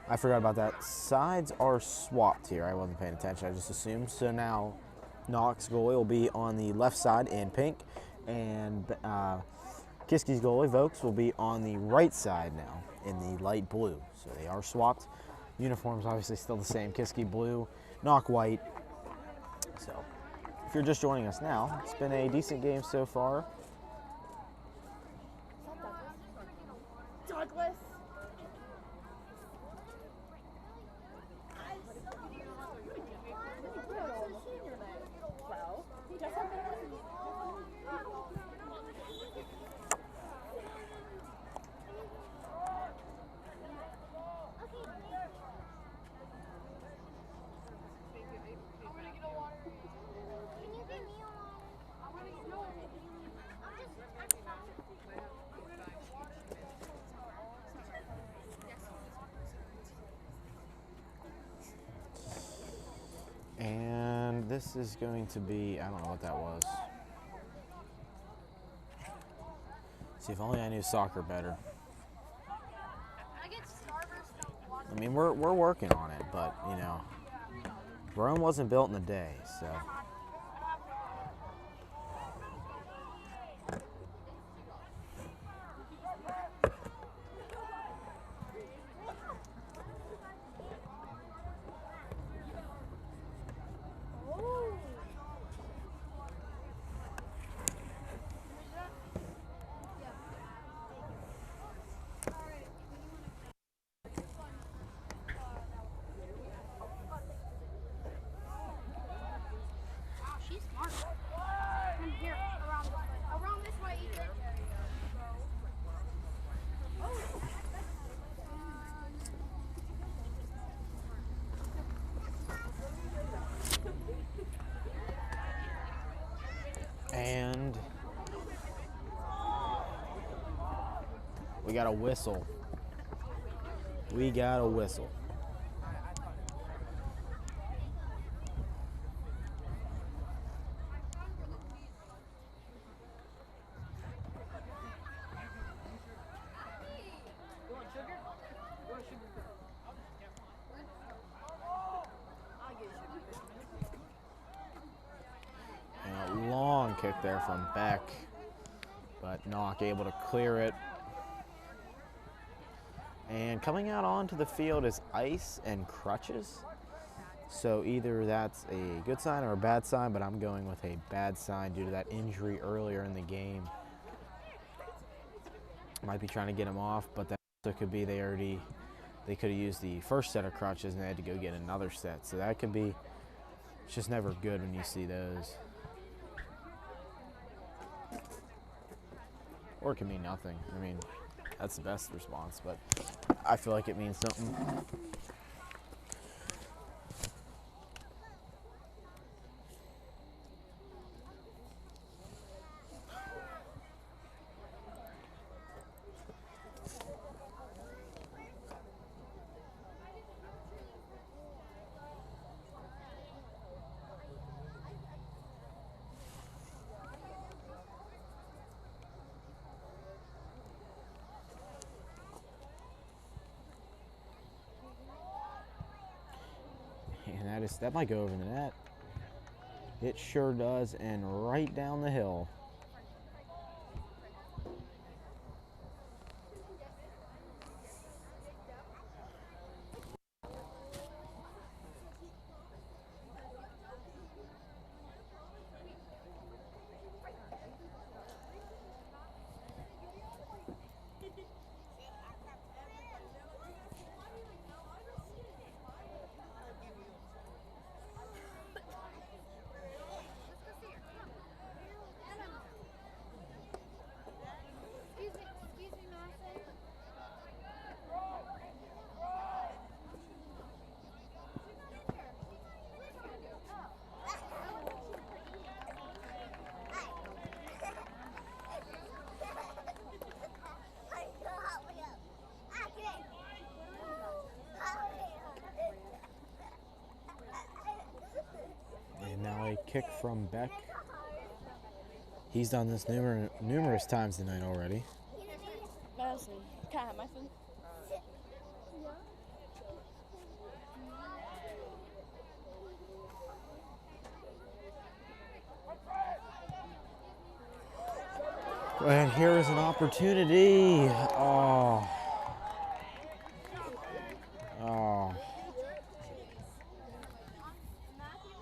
I forgot about that. Sides are swapped here. I wasn't paying attention. I just assumed. So now Knoch's goalie will be on the left side in pink, and Kiski's goalie, Vokes, will be on the right side now in the light blue. So they are swapped. Uniforms obviously still the same. Kiski blue, Knoch white. So if you're just joining us now, it's been a decent game so far.
Douglas.
And this is going to be, I don't know what that was. See, if only I knew soccer better. I mean, we're working on it, but, you know, Rome wasn't built in a day, so.
She's smart. Come here, around this way, Ethan.
And we got a whistle. We got a whistle. And a long kick there from Beck, but Knoch able to clear it. And coming out onto the field is ice and crutches. So either that's a good sign or a bad sign, but I'm going with a bad sign due to that injury earlier in the game. Might be trying to get him off, but that also could be they could have used the first set of crutches and they had to go get another set. So that could be, it's just never good when you see those. Or it can mean nothing. I mean, that's the best response, but I feel like it means something. And that might go over the net. It sure does, and right down the hill.
Excuse me, Master.
And now a kick from Beck. He's done this numerous times tonight already.
Madison, can I have my phone?
And here is an opportunity. Oh. Oh.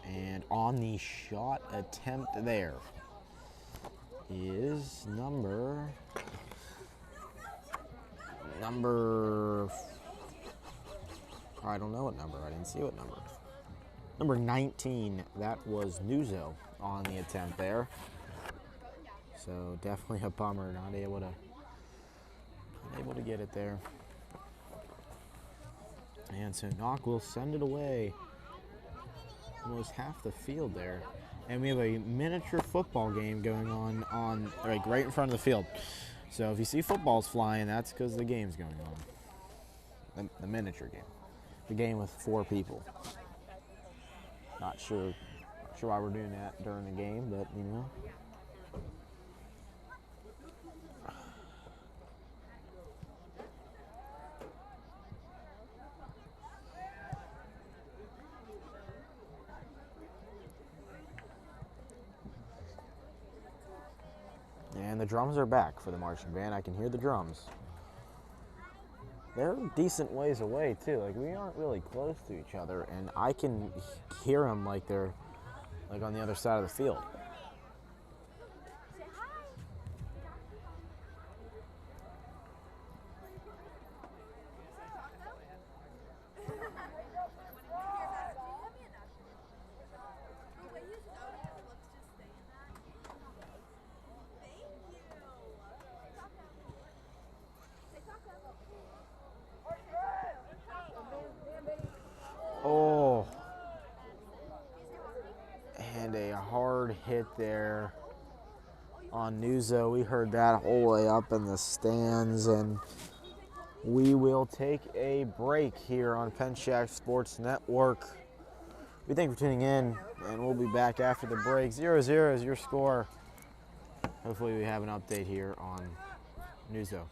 And on the shot attempt there is number I don't know what number. I didn't see what number. Number 19. That was Nuzo on the attempt there. So definitely a bummer, not able to get it there. And so Knoch will send it away. Almost half the field there. And we have a miniature football game going on like right in front of the field. So if you see footballs flying, that's because the game's going on. The miniature game. The game with 4 people. Not sure why we're doing that during the game, but you know. And the drums are back for the marching band. I can hear the drums. They're decent ways away too. Like we aren't really close to each other, and I can hear them like they're like on the other side of the field. Oh, and a hard hit there on Nuzo. We heard that all the way up in the stands, and we will take a break here on Pencak Sports Network. We thank you for tuning in, and we'll be back after the break. 0-0 is your score. Hopefully we have an update here on Nuzo.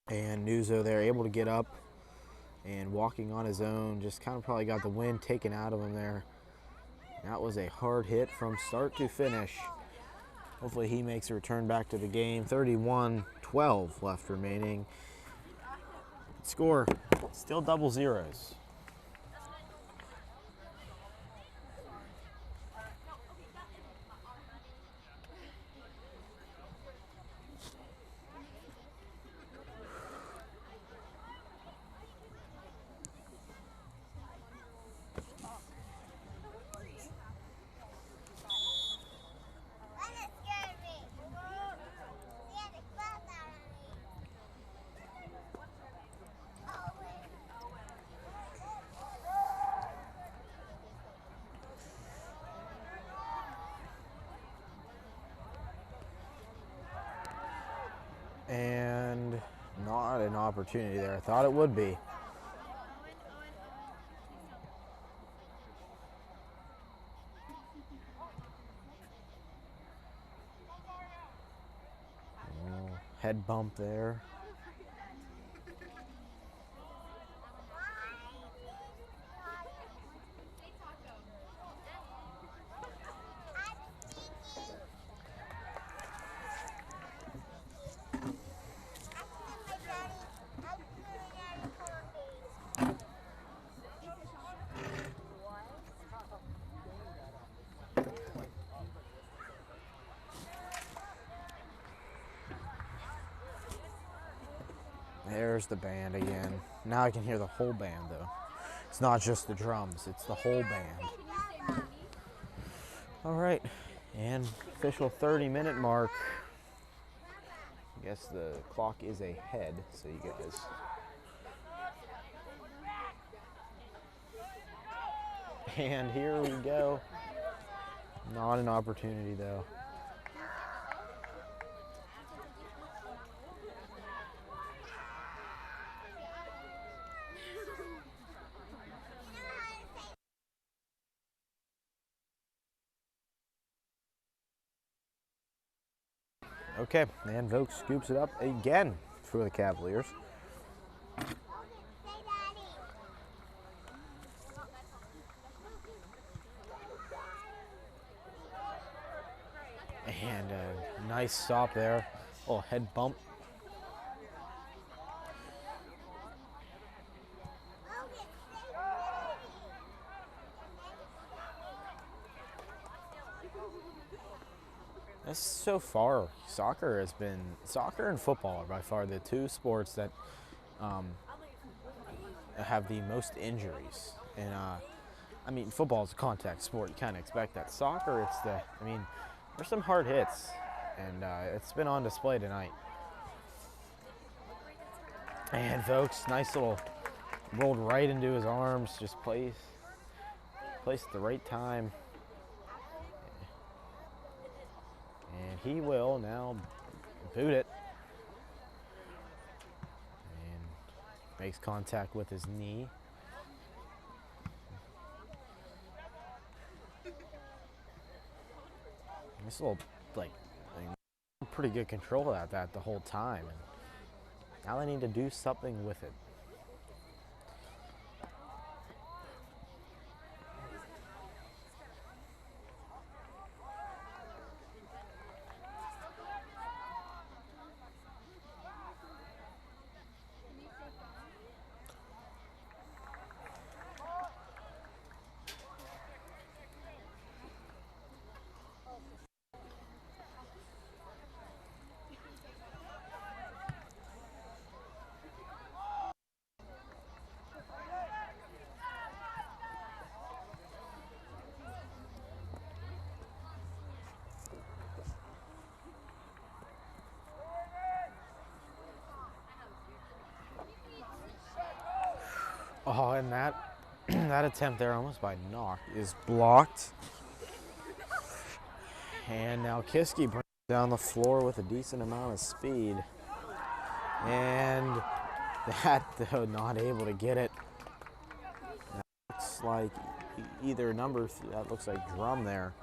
And Nuzo there able to get up and walking on his own, just kind of probably got the wind taken out of him there. That was a hard hit from start to finish. Hopefully he makes a return back to the game. 31-12 left remaining. Score still double zeros. opportunity there. I thought it would be. Oh, head bump there. There's the band again. Now I can hear the whole band though. It's not just the drums, it's the whole band. All right, and official 30-minute mark. I guess the clock is ahead, so you guys. And here we go. Not an opportunity though. Okay, and Vogt scoops it up again for the Cavaliers. And a nice stop there. Oh, head bump. This so far, soccer and football are by far the two sports that have the most injuries. And I mean, football is a contact sport. You kind of expect that. Soccer, there's some hard hits, and it's been on display tonight. And folks, nice little rolled right into his arms, just placed at the right time. And he will now boot it. And makes contact with his knee. This little, pretty good control at that the whole time. And now they need to do something with it. Oh, and that attempt there almost by Knoch is blocked. And now Kiski brings it down the floor with a decent amount of speed. And that, though, not able to get it. That looks like either that looks like Drum there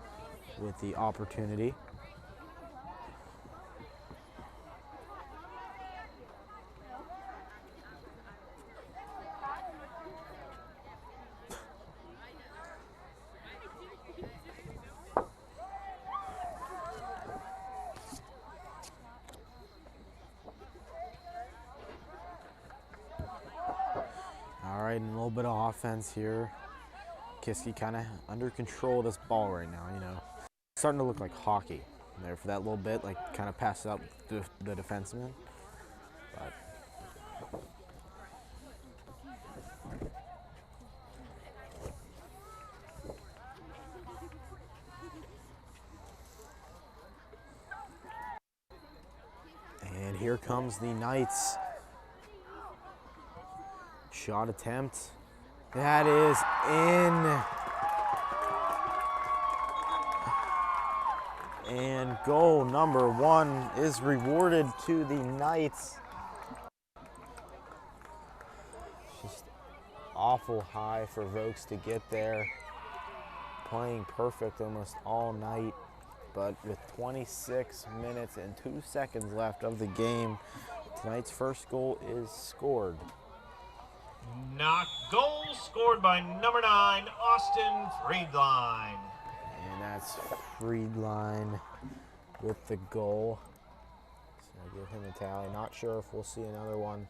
with the opportunity. All right, and a little bit of offense here. Kiski kind of under control of this ball right now, you know. Starting to look like hockey there for that little bit, like kind of pass it up to the defenseman. But and here comes the Knights. Shot attempt. That is in. And goal number 1 is rewarded to the Knights. awful high for Vokes to get there. Playing perfect almost all night, but with 26 minutes and 2 seconds left of the game, tonight's first goal is scored.
Knoch goal scored by number 9, Austin Friedline.
And that's Friedline with the goal. So I give him a tally. Not sure if we'll see another one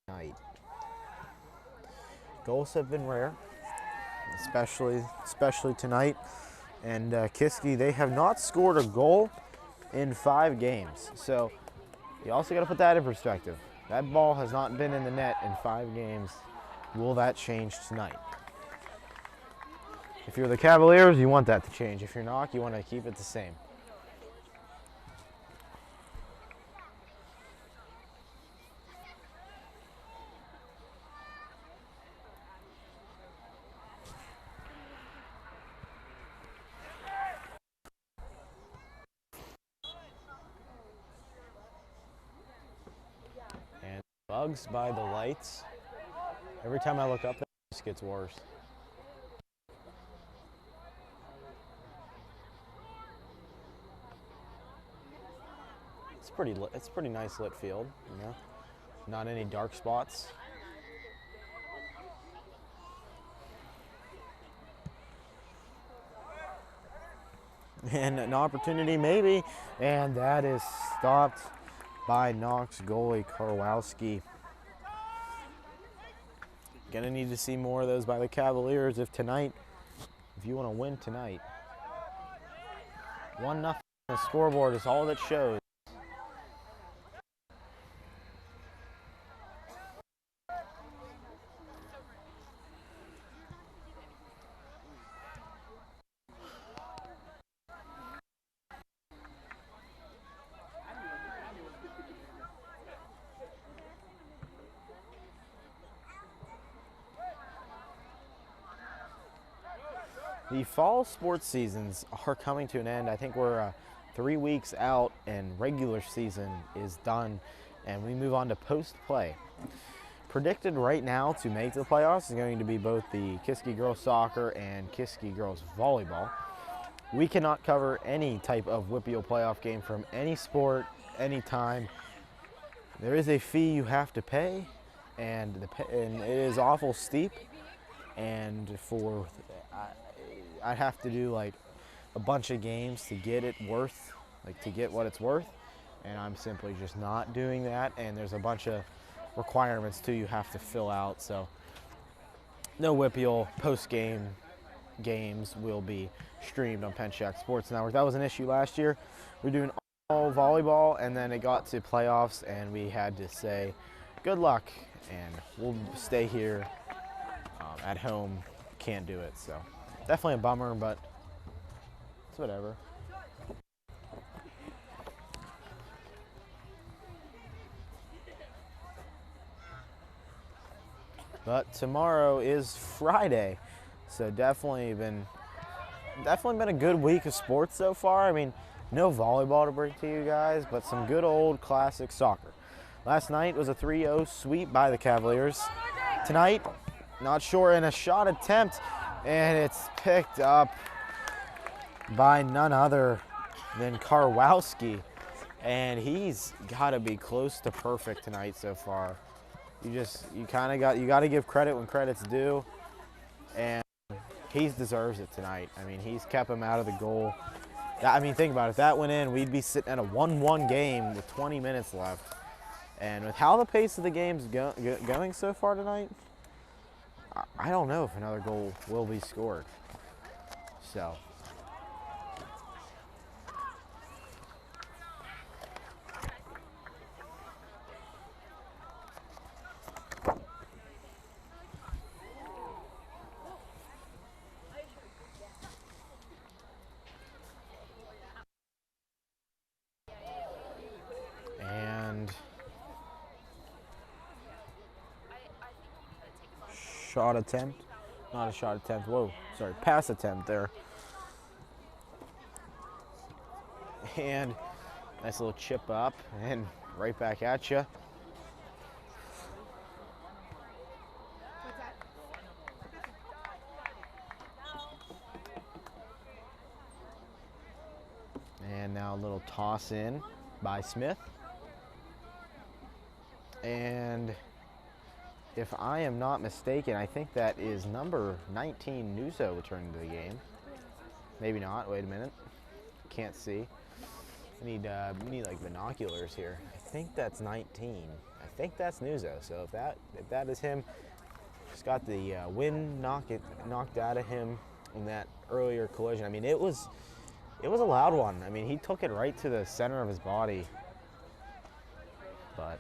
tonight. Goals have been rare, especially tonight. And Kiski, they have not scored a goal in 5 games. So you also got to put that in perspective. That ball has not been in the net in 5 games. Will that change tonight? If you're the Cavaliers, you want that to change. If you're not, you want to keep it the same. And bugs by the lights. Every time I look up, it just gets worse. It's pretty nice lit field, you know. Not any dark spots. And an opportunity maybe, and that is stopped by Knoch's goalie Karwowski. Gonna need to see more of those by the Cavaliers if you want to win tonight. 1-0 on the scoreboard is all that shows. The fall sports seasons are coming to an end. I think we're 3 weeks out and regular season is done and we move on to post-play. Predicted right now to make the playoffs is going to be both the Kiski girls soccer and Kiski girls volleyball. We cannot cover any type of WPIAL playoff game from any sport, anytime. There is a fee you have to pay, and it is awful steep. And I'd have to do like a bunch of games to get it worth, to get what it's worth. And I'm simply just not doing that. And there's a bunch of requirements too you have to fill out. So no WPIAL post-game games will be streamed on Pencak Sports Network. That was an issue last year. We're doing all volleyball, and then it got to playoffs, and we had to say good luck, and we'll stay here at home. Can't do it, so definitely a bummer, but it's whatever. But tomorrow is Friday, so definitely been a good week of sports so far. I mean, no volleyball to bring to you guys, but some good old classic soccer. Last night was a 3-0 sweep by the Cavaliers. Tonight, not sure, in a shot attempt, and it's picked up by none other than Karwowski, and he's got to be close to perfect tonight so far. You got to give credit when credit's due, and he deserves it tonight. I mean, he's kept him out of the goal. I mean, think about it. If that went in, we'd be sitting at a 1-1 game with 20 minutes left. And with how the pace of the game's going so far tonight, I don't know if another goal will be scored. So. And shot attempt, not a shot attempt, pass attempt there. And nice little chip up and right back at you. Little toss in by Smith. And if I am not mistaken, I think that is number 19, Nuso, returning to the game. Maybe not. Wait a minute. Can't see. We need like binoculars here. I think that's 19. I think that's Nuso. So if that is him, just got the wind knocked out of him in that earlier collision. I mean, it was a loud one. I mean, he took it right to the center of his body. But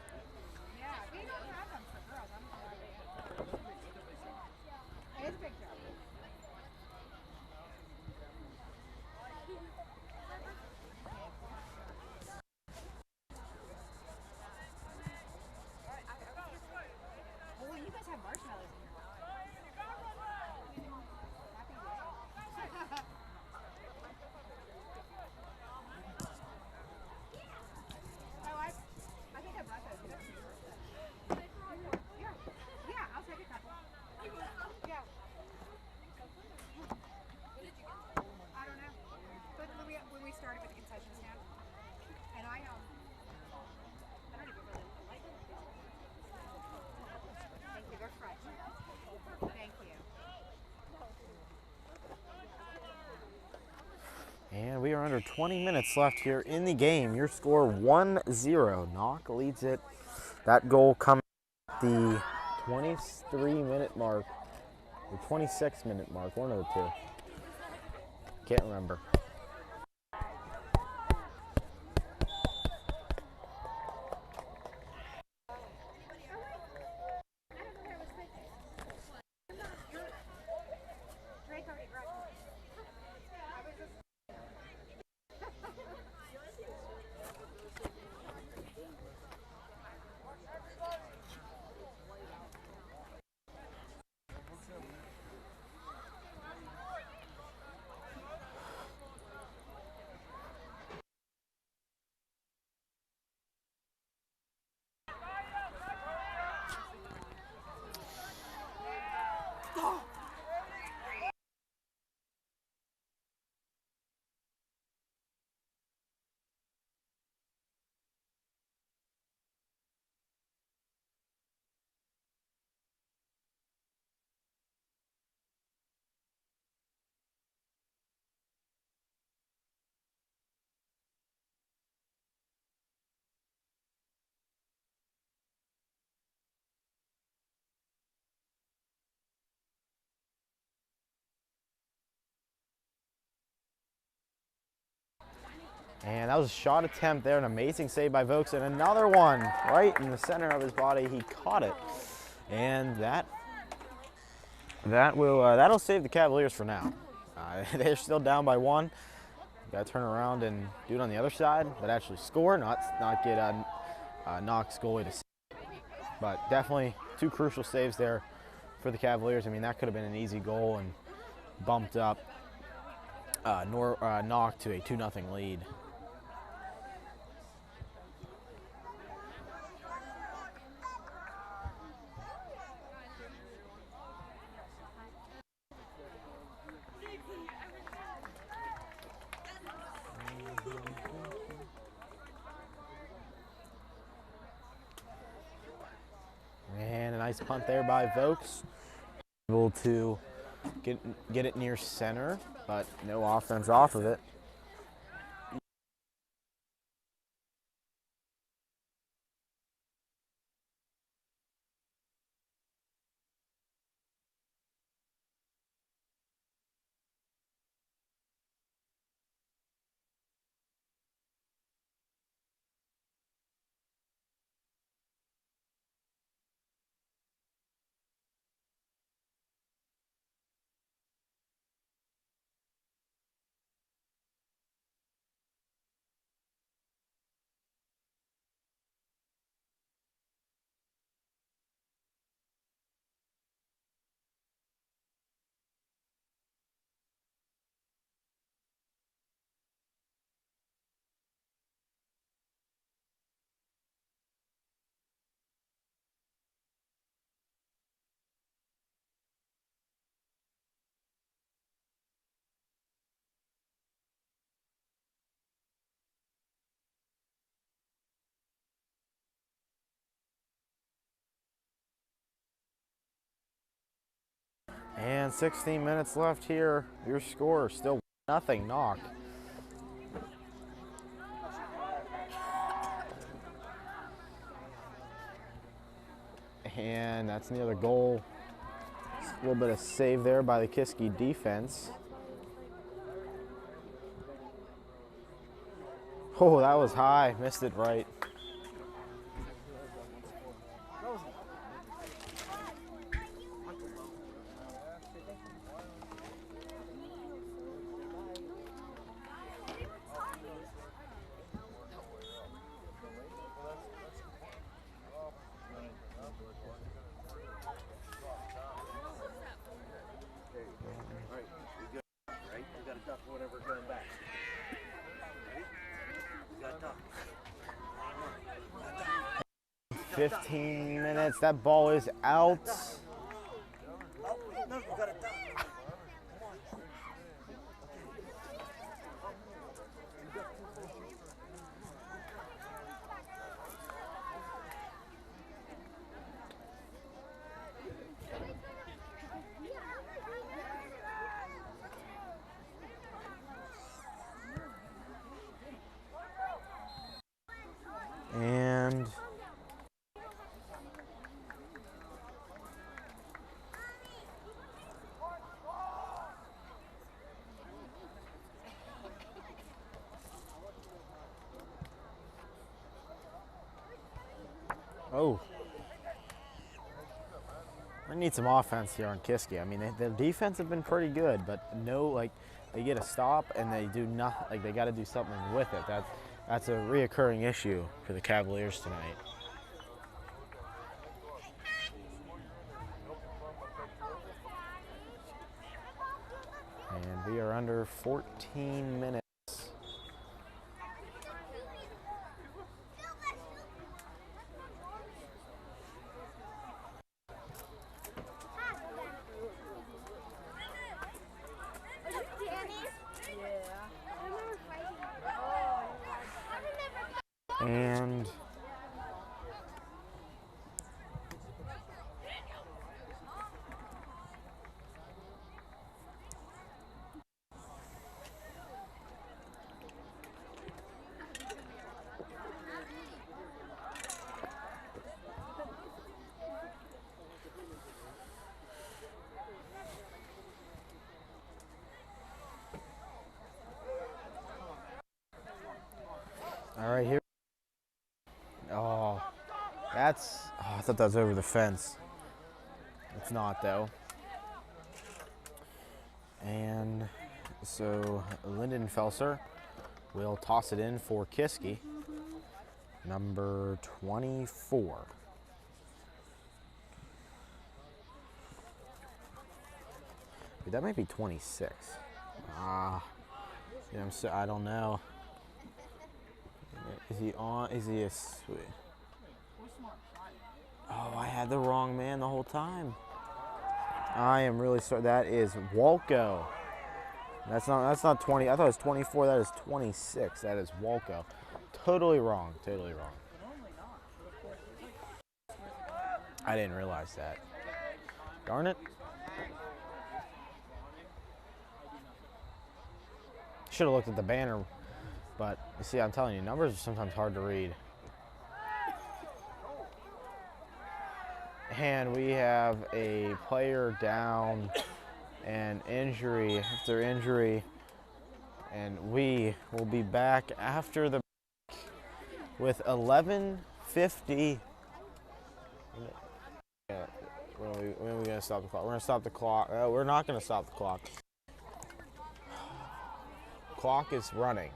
and we are under 20 minutes left here in the game. Your score 1-0. Knoch leads it. That goal coming at the 23-minute mark, or 26-minute mark, one of the two. Can't remember. And that was a shot attempt there, an amazing save by Vokes, and another one right in the center of his body. He caught it, and that'll save the Cavaliers for now. They're still down by one. Got to turn around and do it on the other side, but actually score, not get Knoch's goalie to save. But definitely two crucial saves there for the Cavaliers. I mean, that could have been an easy goal and bumped up Knoch to a 2-0 lead. And a nice punt there by Vokes. Able to get it near center, but no offense off of it. And 16 minutes left here. Your score still nothing, Knoch. And that's near the goal. A little bit of save there by the Kiski defense. Oh, that was high. Missed it right.
Right, you got to duck whatever going back. Ready? You got to duck.
15 minutes. That ball is out.
Oh, no, you got to duck.
And oh, I need some offense here on Kiski. I mean, their defense have been pretty good, but no, like they get a stop and they do not, like they got to do something with it. That's a reoccurring issue for the Cavaliers tonight. And we are under 14 minutes. And all right, here. Oh, that's, oh, I thought that was over the fence. It's not though. And so Lyndon Felser will toss it in for Kiski, number 24. Dude, that might be 26. Yeah, I don't know. Is he on? Is he a sweet? Oh, I had the wrong man the whole time. I am really sorry. That is Walco. That's not 20. I thought it was 24. That is 26. That is Walco. Totally wrong. Totally wrong. I didn't realize that. Darn it. Should have looked at the banner, but you see, I'm telling you, numbers are sometimes hard to read. And we have a player down and injury after injury, and we will be back after the break with 11:50. When are we going to stop the clock? We're going to stop the clock. We're not going to stop the clock. Clock is running.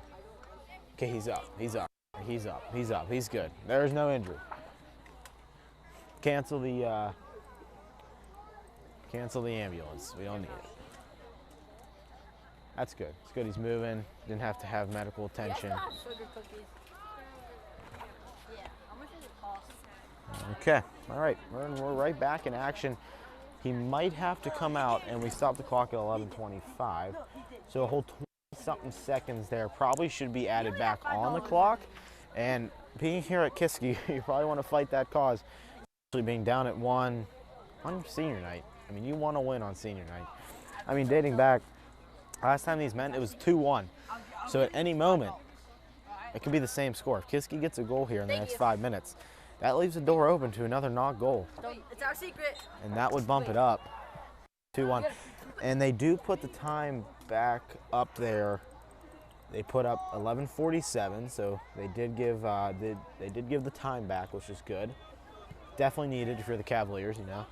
Okay, he's up. He's up. He's up. He's up. He's good. There's no injury. Cancel the ambulance. We don't need it. That's good. It's good he's moving. Didn't have to have medical attention.
Sugar cookies. Yeah. How much does it cost?
Okay. All right. We're right back in action. He might have to come out, and we stop the clock at 11:25. So a whole 20-something seconds there probably should be added back on the clock. And being here at Kiski, you probably want to fight that cause. Being down at one on senior night. I mean, you want to win on senior night. I mean, dating back, last time these met, it was 2-1. So at any moment, it could be the same score. If Kiski gets a goal here in the next 5 minutes, that leaves the door open to another Knoch goal.
It's our secret.
And that would bump it up 2-1. And they do put the time back up there. They put up 11:47, so they did give the time back, which is good. Definitely needed for the Cavaliers, you know.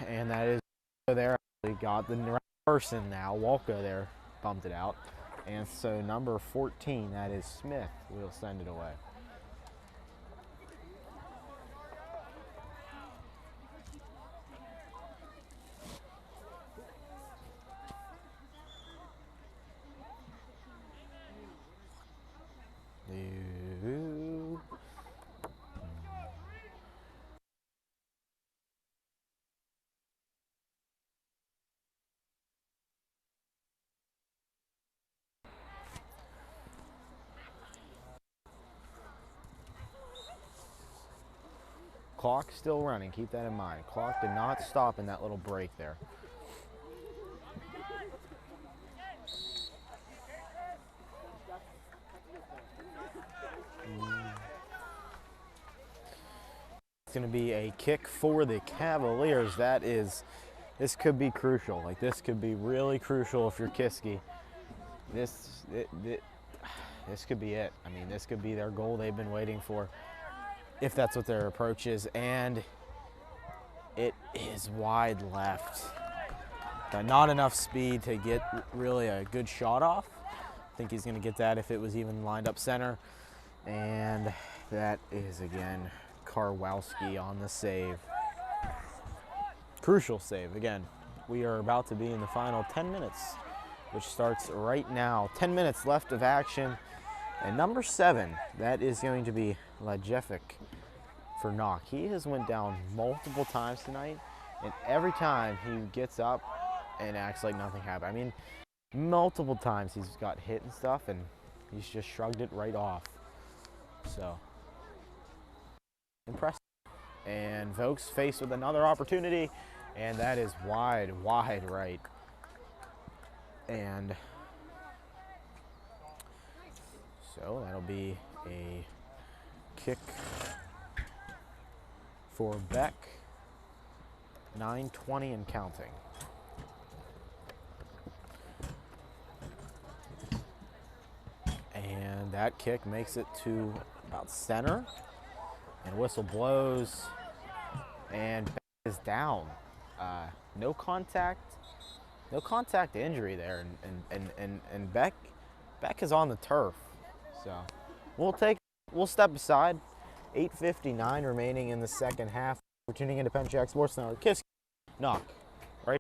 And that is there. We got the right person now. Walker there bumped it out. And so number 14, that is Smith, will send it away. Clock still running, keep that in mind. Clock did not stop in that little break there. It's going to be a kick for the Cavaliers. This could be crucial. Like, this could be really crucial if you're Kiski. This could be it. I mean, this could be their goal they've been waiting for, if that's what their approach is. And it is wide left. Got not enough speed to get really a good shot off. I think he's going to get that if it was even lined up center. And that is, again, Karwowski on the save. Crucial save. Again, we are about to be in the final 10 minutes, which starts right now. 10 minutes left of action. And number 7, that is going to be Lajevic for Knoch. He has went down multiple times tonight, and every time he gets up and acts like nothing happened. I mean, multiple times he's got hit and stuff, and he's just shrugged it right off. So, impressive. And Vokes faced with another opportunity, and that is wide right. And so that'll be a kick for Beck. 9:20 and counting. And that kick makes it to about center. And whistle blows. And Beck is down. No contact injury there. And Beck is on the turf. So we'll step aside. 8:59 remaining in the second half. We're tuning into Pencak Sports Network. Kiski, Knoch, right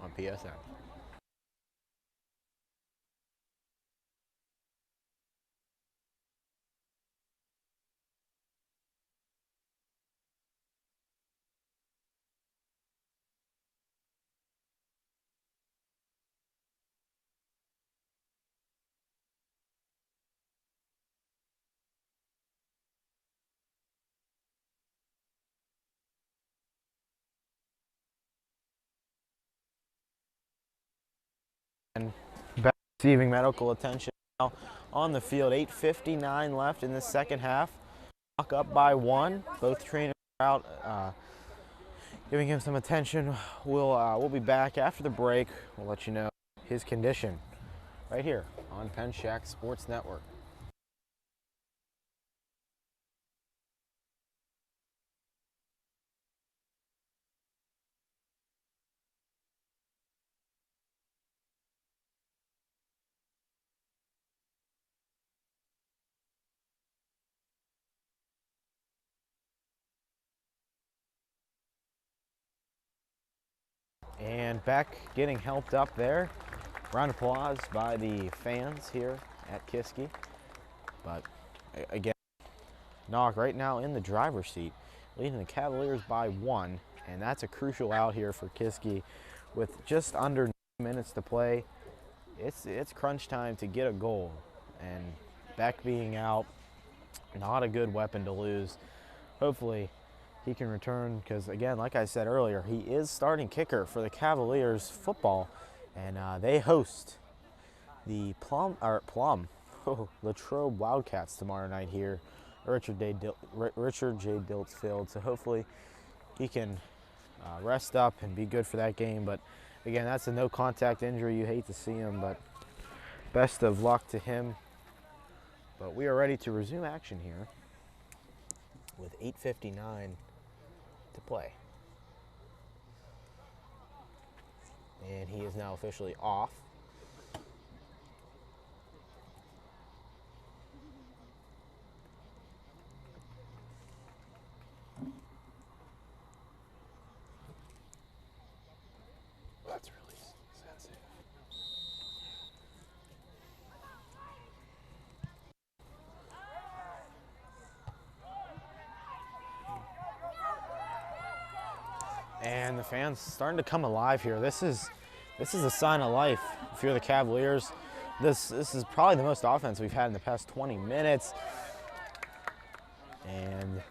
on PSN. And Beck receiving medical attention now on the field. 8:59 left in the second half. Knoch up by 1. Both trainers are out, giving him some attention. We'll be back after the break. We'll let you know his condition right here on Pencak Sports Network. And Beck getting helped up there. Round of applause by the fans here at Kiski. But again, Knoch right now in the driver's seat, leading the Cavaliers by 1. And that's a crucial out here for Kiski with just under 9 minutes to play. It's crunch time to get a goal. And Beck being out, not a good weapon to lose. Hopefully he can return, because again, like I said earlier, he is starting kicker for the Cavaliers football, and they host the Latrobe Wildcats tomorrow night here at Richard J. Diltz Field. So hopefully he can rest up and be good for that game. But again, that's a no contact injury. You hate to see him, but best of luck to him. But we are ready to resume action here with 8:59 to play. And he is now officially off. That's really sensitive. And the fans starting to come alive here. This is a sign of life. If you're the Cavaliers, this is probably the most offense we've had in the past 20 minutes. And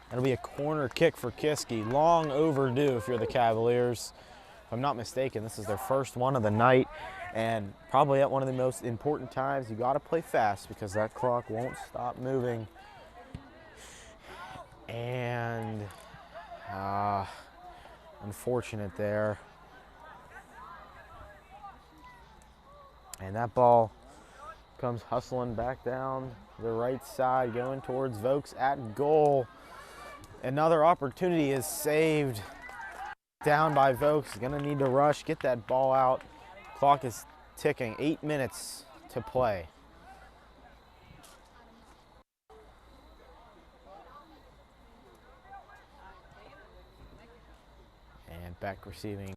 that'll be a corner kick for Kiski. Long overdue if you're the Cavaliers. If I'm not mistaken, this is their first one of the night, and probably at one of the most important times. You got to play fast because that clock won't stop moving. And unfortunate there. And that ball comes hustling back down the right side, going towards Vokes at goal. Another opportunity is saved. Down by Vokes. Gonna need to rush, get that ball out. Clock is ticking. 8 minutes to play. And back receiving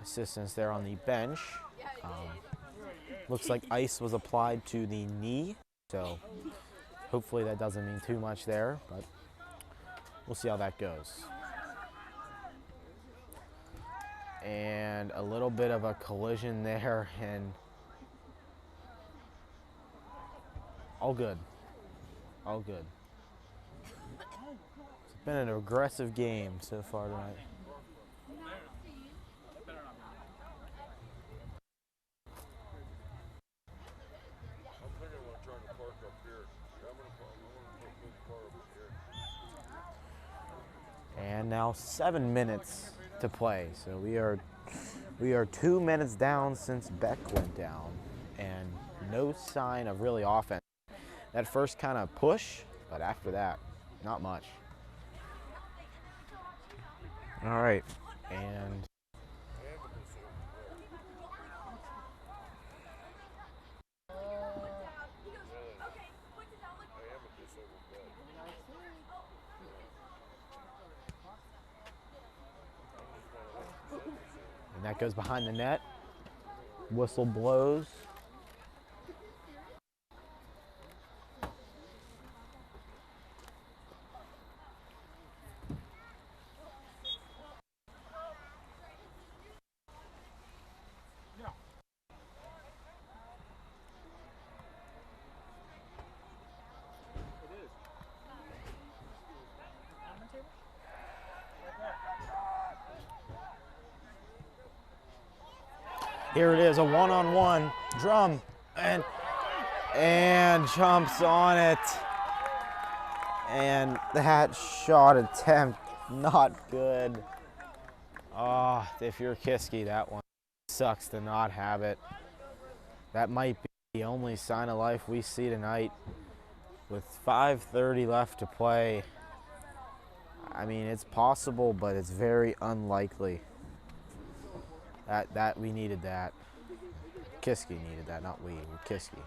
assistance there on the bench. Looks like ice was applied to the knee, so hopefully that doesn't mean too much there, but we'll see how that goes. And a little bit of a collision there, and all good. All good. It's been an aggressive game so far tonight. And now 7 minutes to play. So we are 2 minutes down since Beck went down, and no sign of really offense. That first kind of push, but after that, not much. All right, and that goes behind the net. Whistle blows. Here it is, a one-on-one. Drum and jumps on it. And that shot attempt, not good. Oh, if you're Kiski, that one sucks to not have it. That might be the only sign of life we see tonight. With 5:30 left to play, I mean, it's possible, but it's very unlikely. That we needed that. Kiski needed that, not we. Kiski.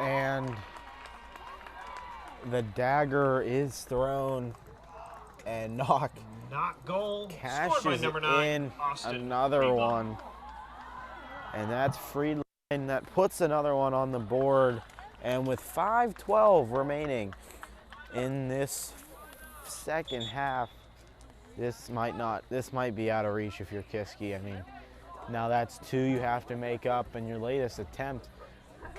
And the dagger is thrown, and Knoch
Goal.
cashes
Scored by number 9,
in
Austin
another
Reba.
one. And that's Friedland And that puts another one on the board. And with 5:12 remaining in this second half, this might be out of reach if you're Kiski. I mean, now that's 2 you have to make up, and your latest attempt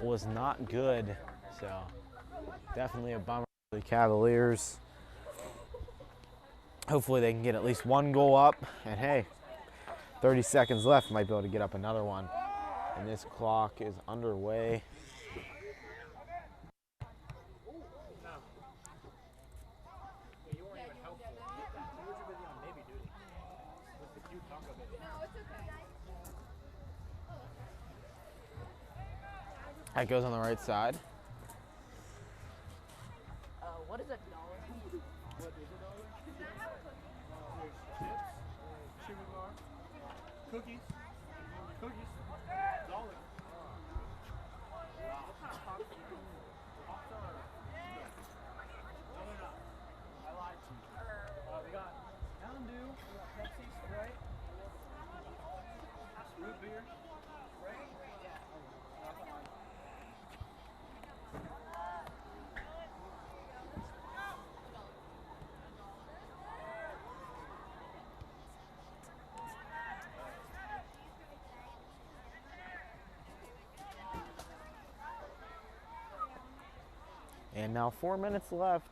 was not good. So definitely a bummer for the Cavaliers. Hopefully they can get at least 1 goal up, and hey, 30 seconds left, might be able to get up another one. And this clock is underway. That goes on the right side.
What is $1?
What is $1? There's chips, sugar bar, cookies, $1. No. I lied to you. We got Mountain Dew, we got Pepsi, Sprite, root beer, Sprite.
And now 4 minutes left.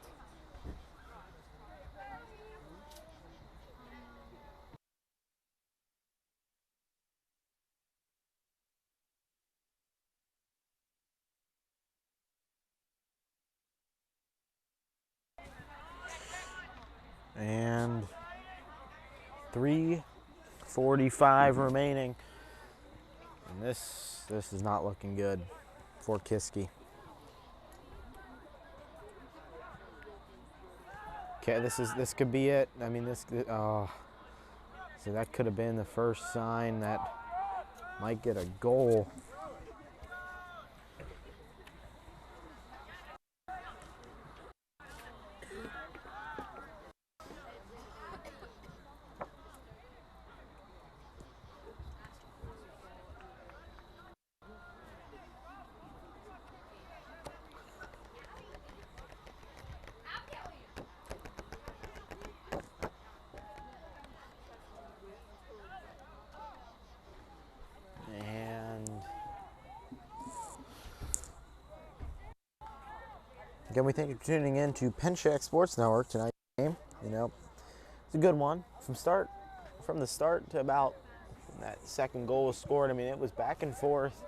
And 3:45 remaining. And this is not looking good for Kiski. Okay, this could be it. I mean, so that could have been the first sign that might get a goal. Again, we thank you for tuning in to Pencak Sports Network tonight's game. You know, it's a good one from the start to about that second goal was scored. I mean, it was back and forth.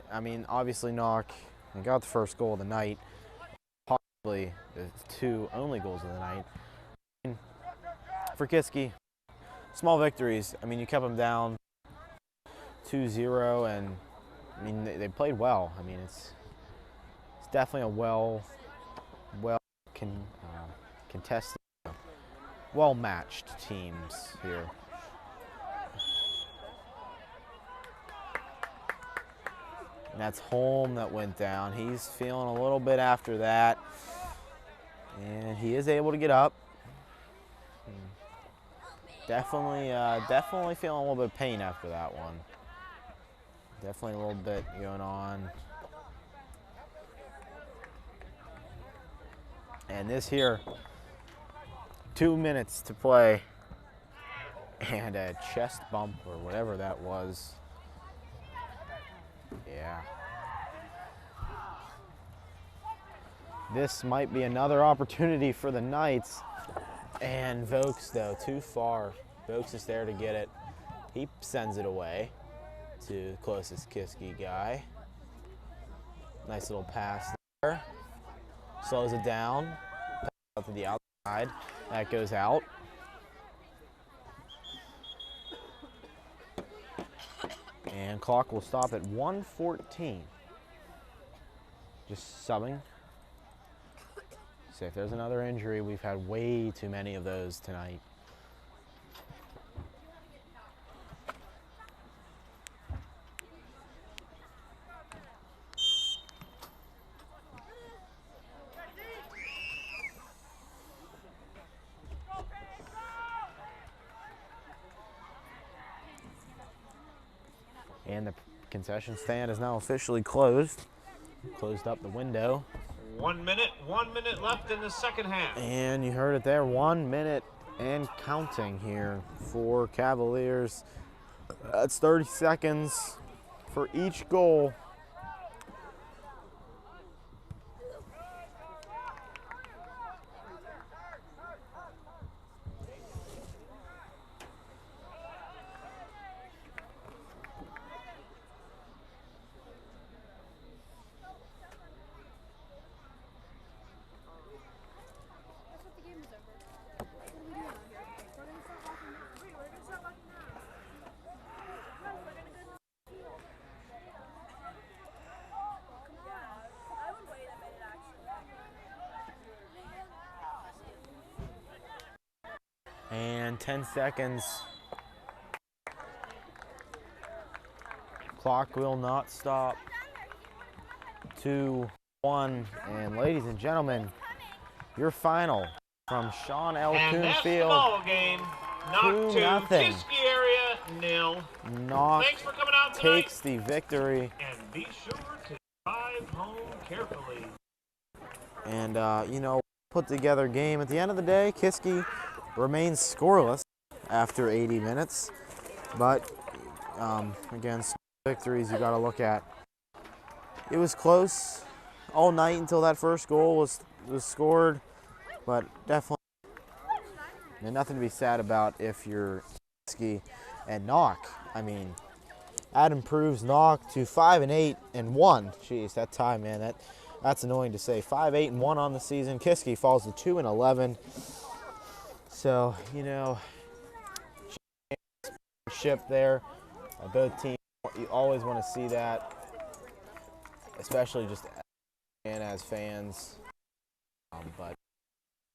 I mean, obviously Knoch got the first goal of the night, possibly the 2 only goals of the night. For Kiski, small victories. I mean, you kept them down 2-0, and I mean they played well. I mean, it's definitely a well contested, well-matched teams here. And that's Holm that went down. He's feeling a little bit after that, and he is able to get up. Definitely feeling a little bit of pain after that one. Definitely a little bit going on. And this here, 2 minutes to play, and a chest bump or whatever that was. Yeah. This might be another opportunity for the Knights. And Vokes, though, too far. Vokes is there to get it. He sends it away to the closest Kiski guy. Nice little pass there. Slows it down. Pass out to the outside. That goes out. And clock will stop at 1:14. Just subbing. So if there's another injury, we've had way too many of those tonight. And the Concession stand is now officially closed. Closed up the window.
1 minute left in the second half.
And you heard it there, 1 minute and counting here for Cavaliers. That's 30 seconds for each goal.
That's what the game is over. What are we doing out here? We're gonna start walking now. Wait, we're gonna start walking now. No, we're gonna go to the field. Come on. I would wait a minute actually.
And 10 seconds. Clock will not stop. 2, 1, and ladies and gentlemen, your final from Sean L.
And
Kuhn
that's the
Field.
ball game. Knoch 2,
2-0.
Kiski Area 0.
Knoch
Thanks for coming out tonight.
takes the victory.
And be sure to drive home carefully.
And, you know, put together game. At the end of the day, Kiski remains scoreless after 80 minutes. But, again, some victories you got to look at. It was close all night until that first goal was scored. But definitely nothing to be sad about if you're Kiski and Knoch. I mean, that improves Knoch to 5-8-1. Jeez, that time, man, that's annoying to say. 5-8-1 on the season. Kiski falls to 2-11. So, you know, ship there. Both teams, you always want to see that, especially just as fans. But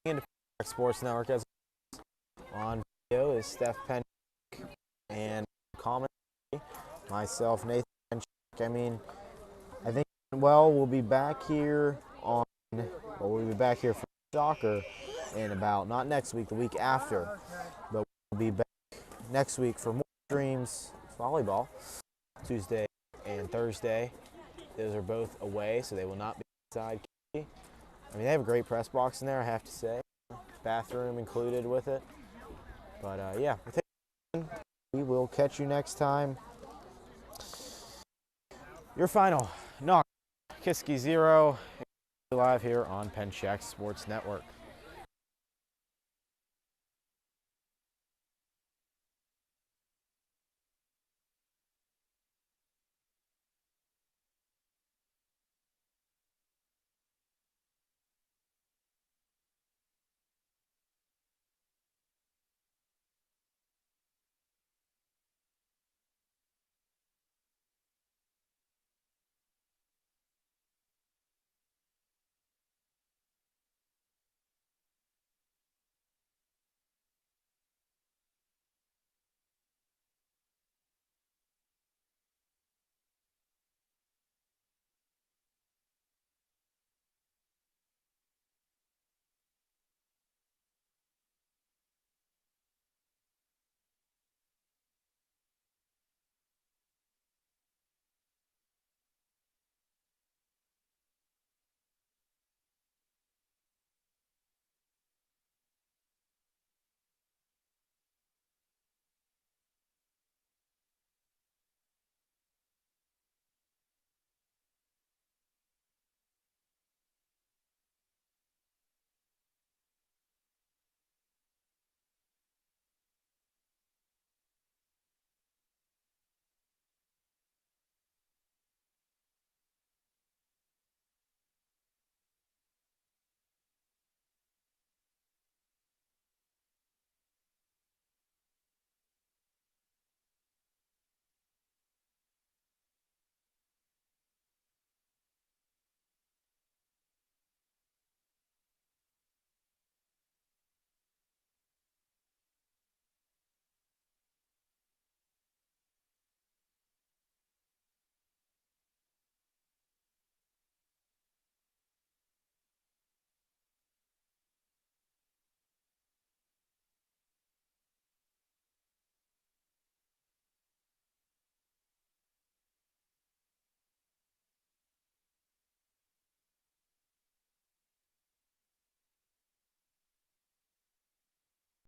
into Pencak Sports Network as on video is Steph Pencak and commentary, myself, Nathan Pencak. I mean, I think we'll be back here we'll be back here for soccer in about, not next week, the week after, but we'll be back next week for more streams, volleyball, Tuesday and Thursday. Those are both away, so they will not be inside. I mean, they have a great press box in there, I have to say. Bathroom included with it. But, yeah, we will catch you next time. Your final, Knoch, Kiski 0, live here on Pencak Sports Network.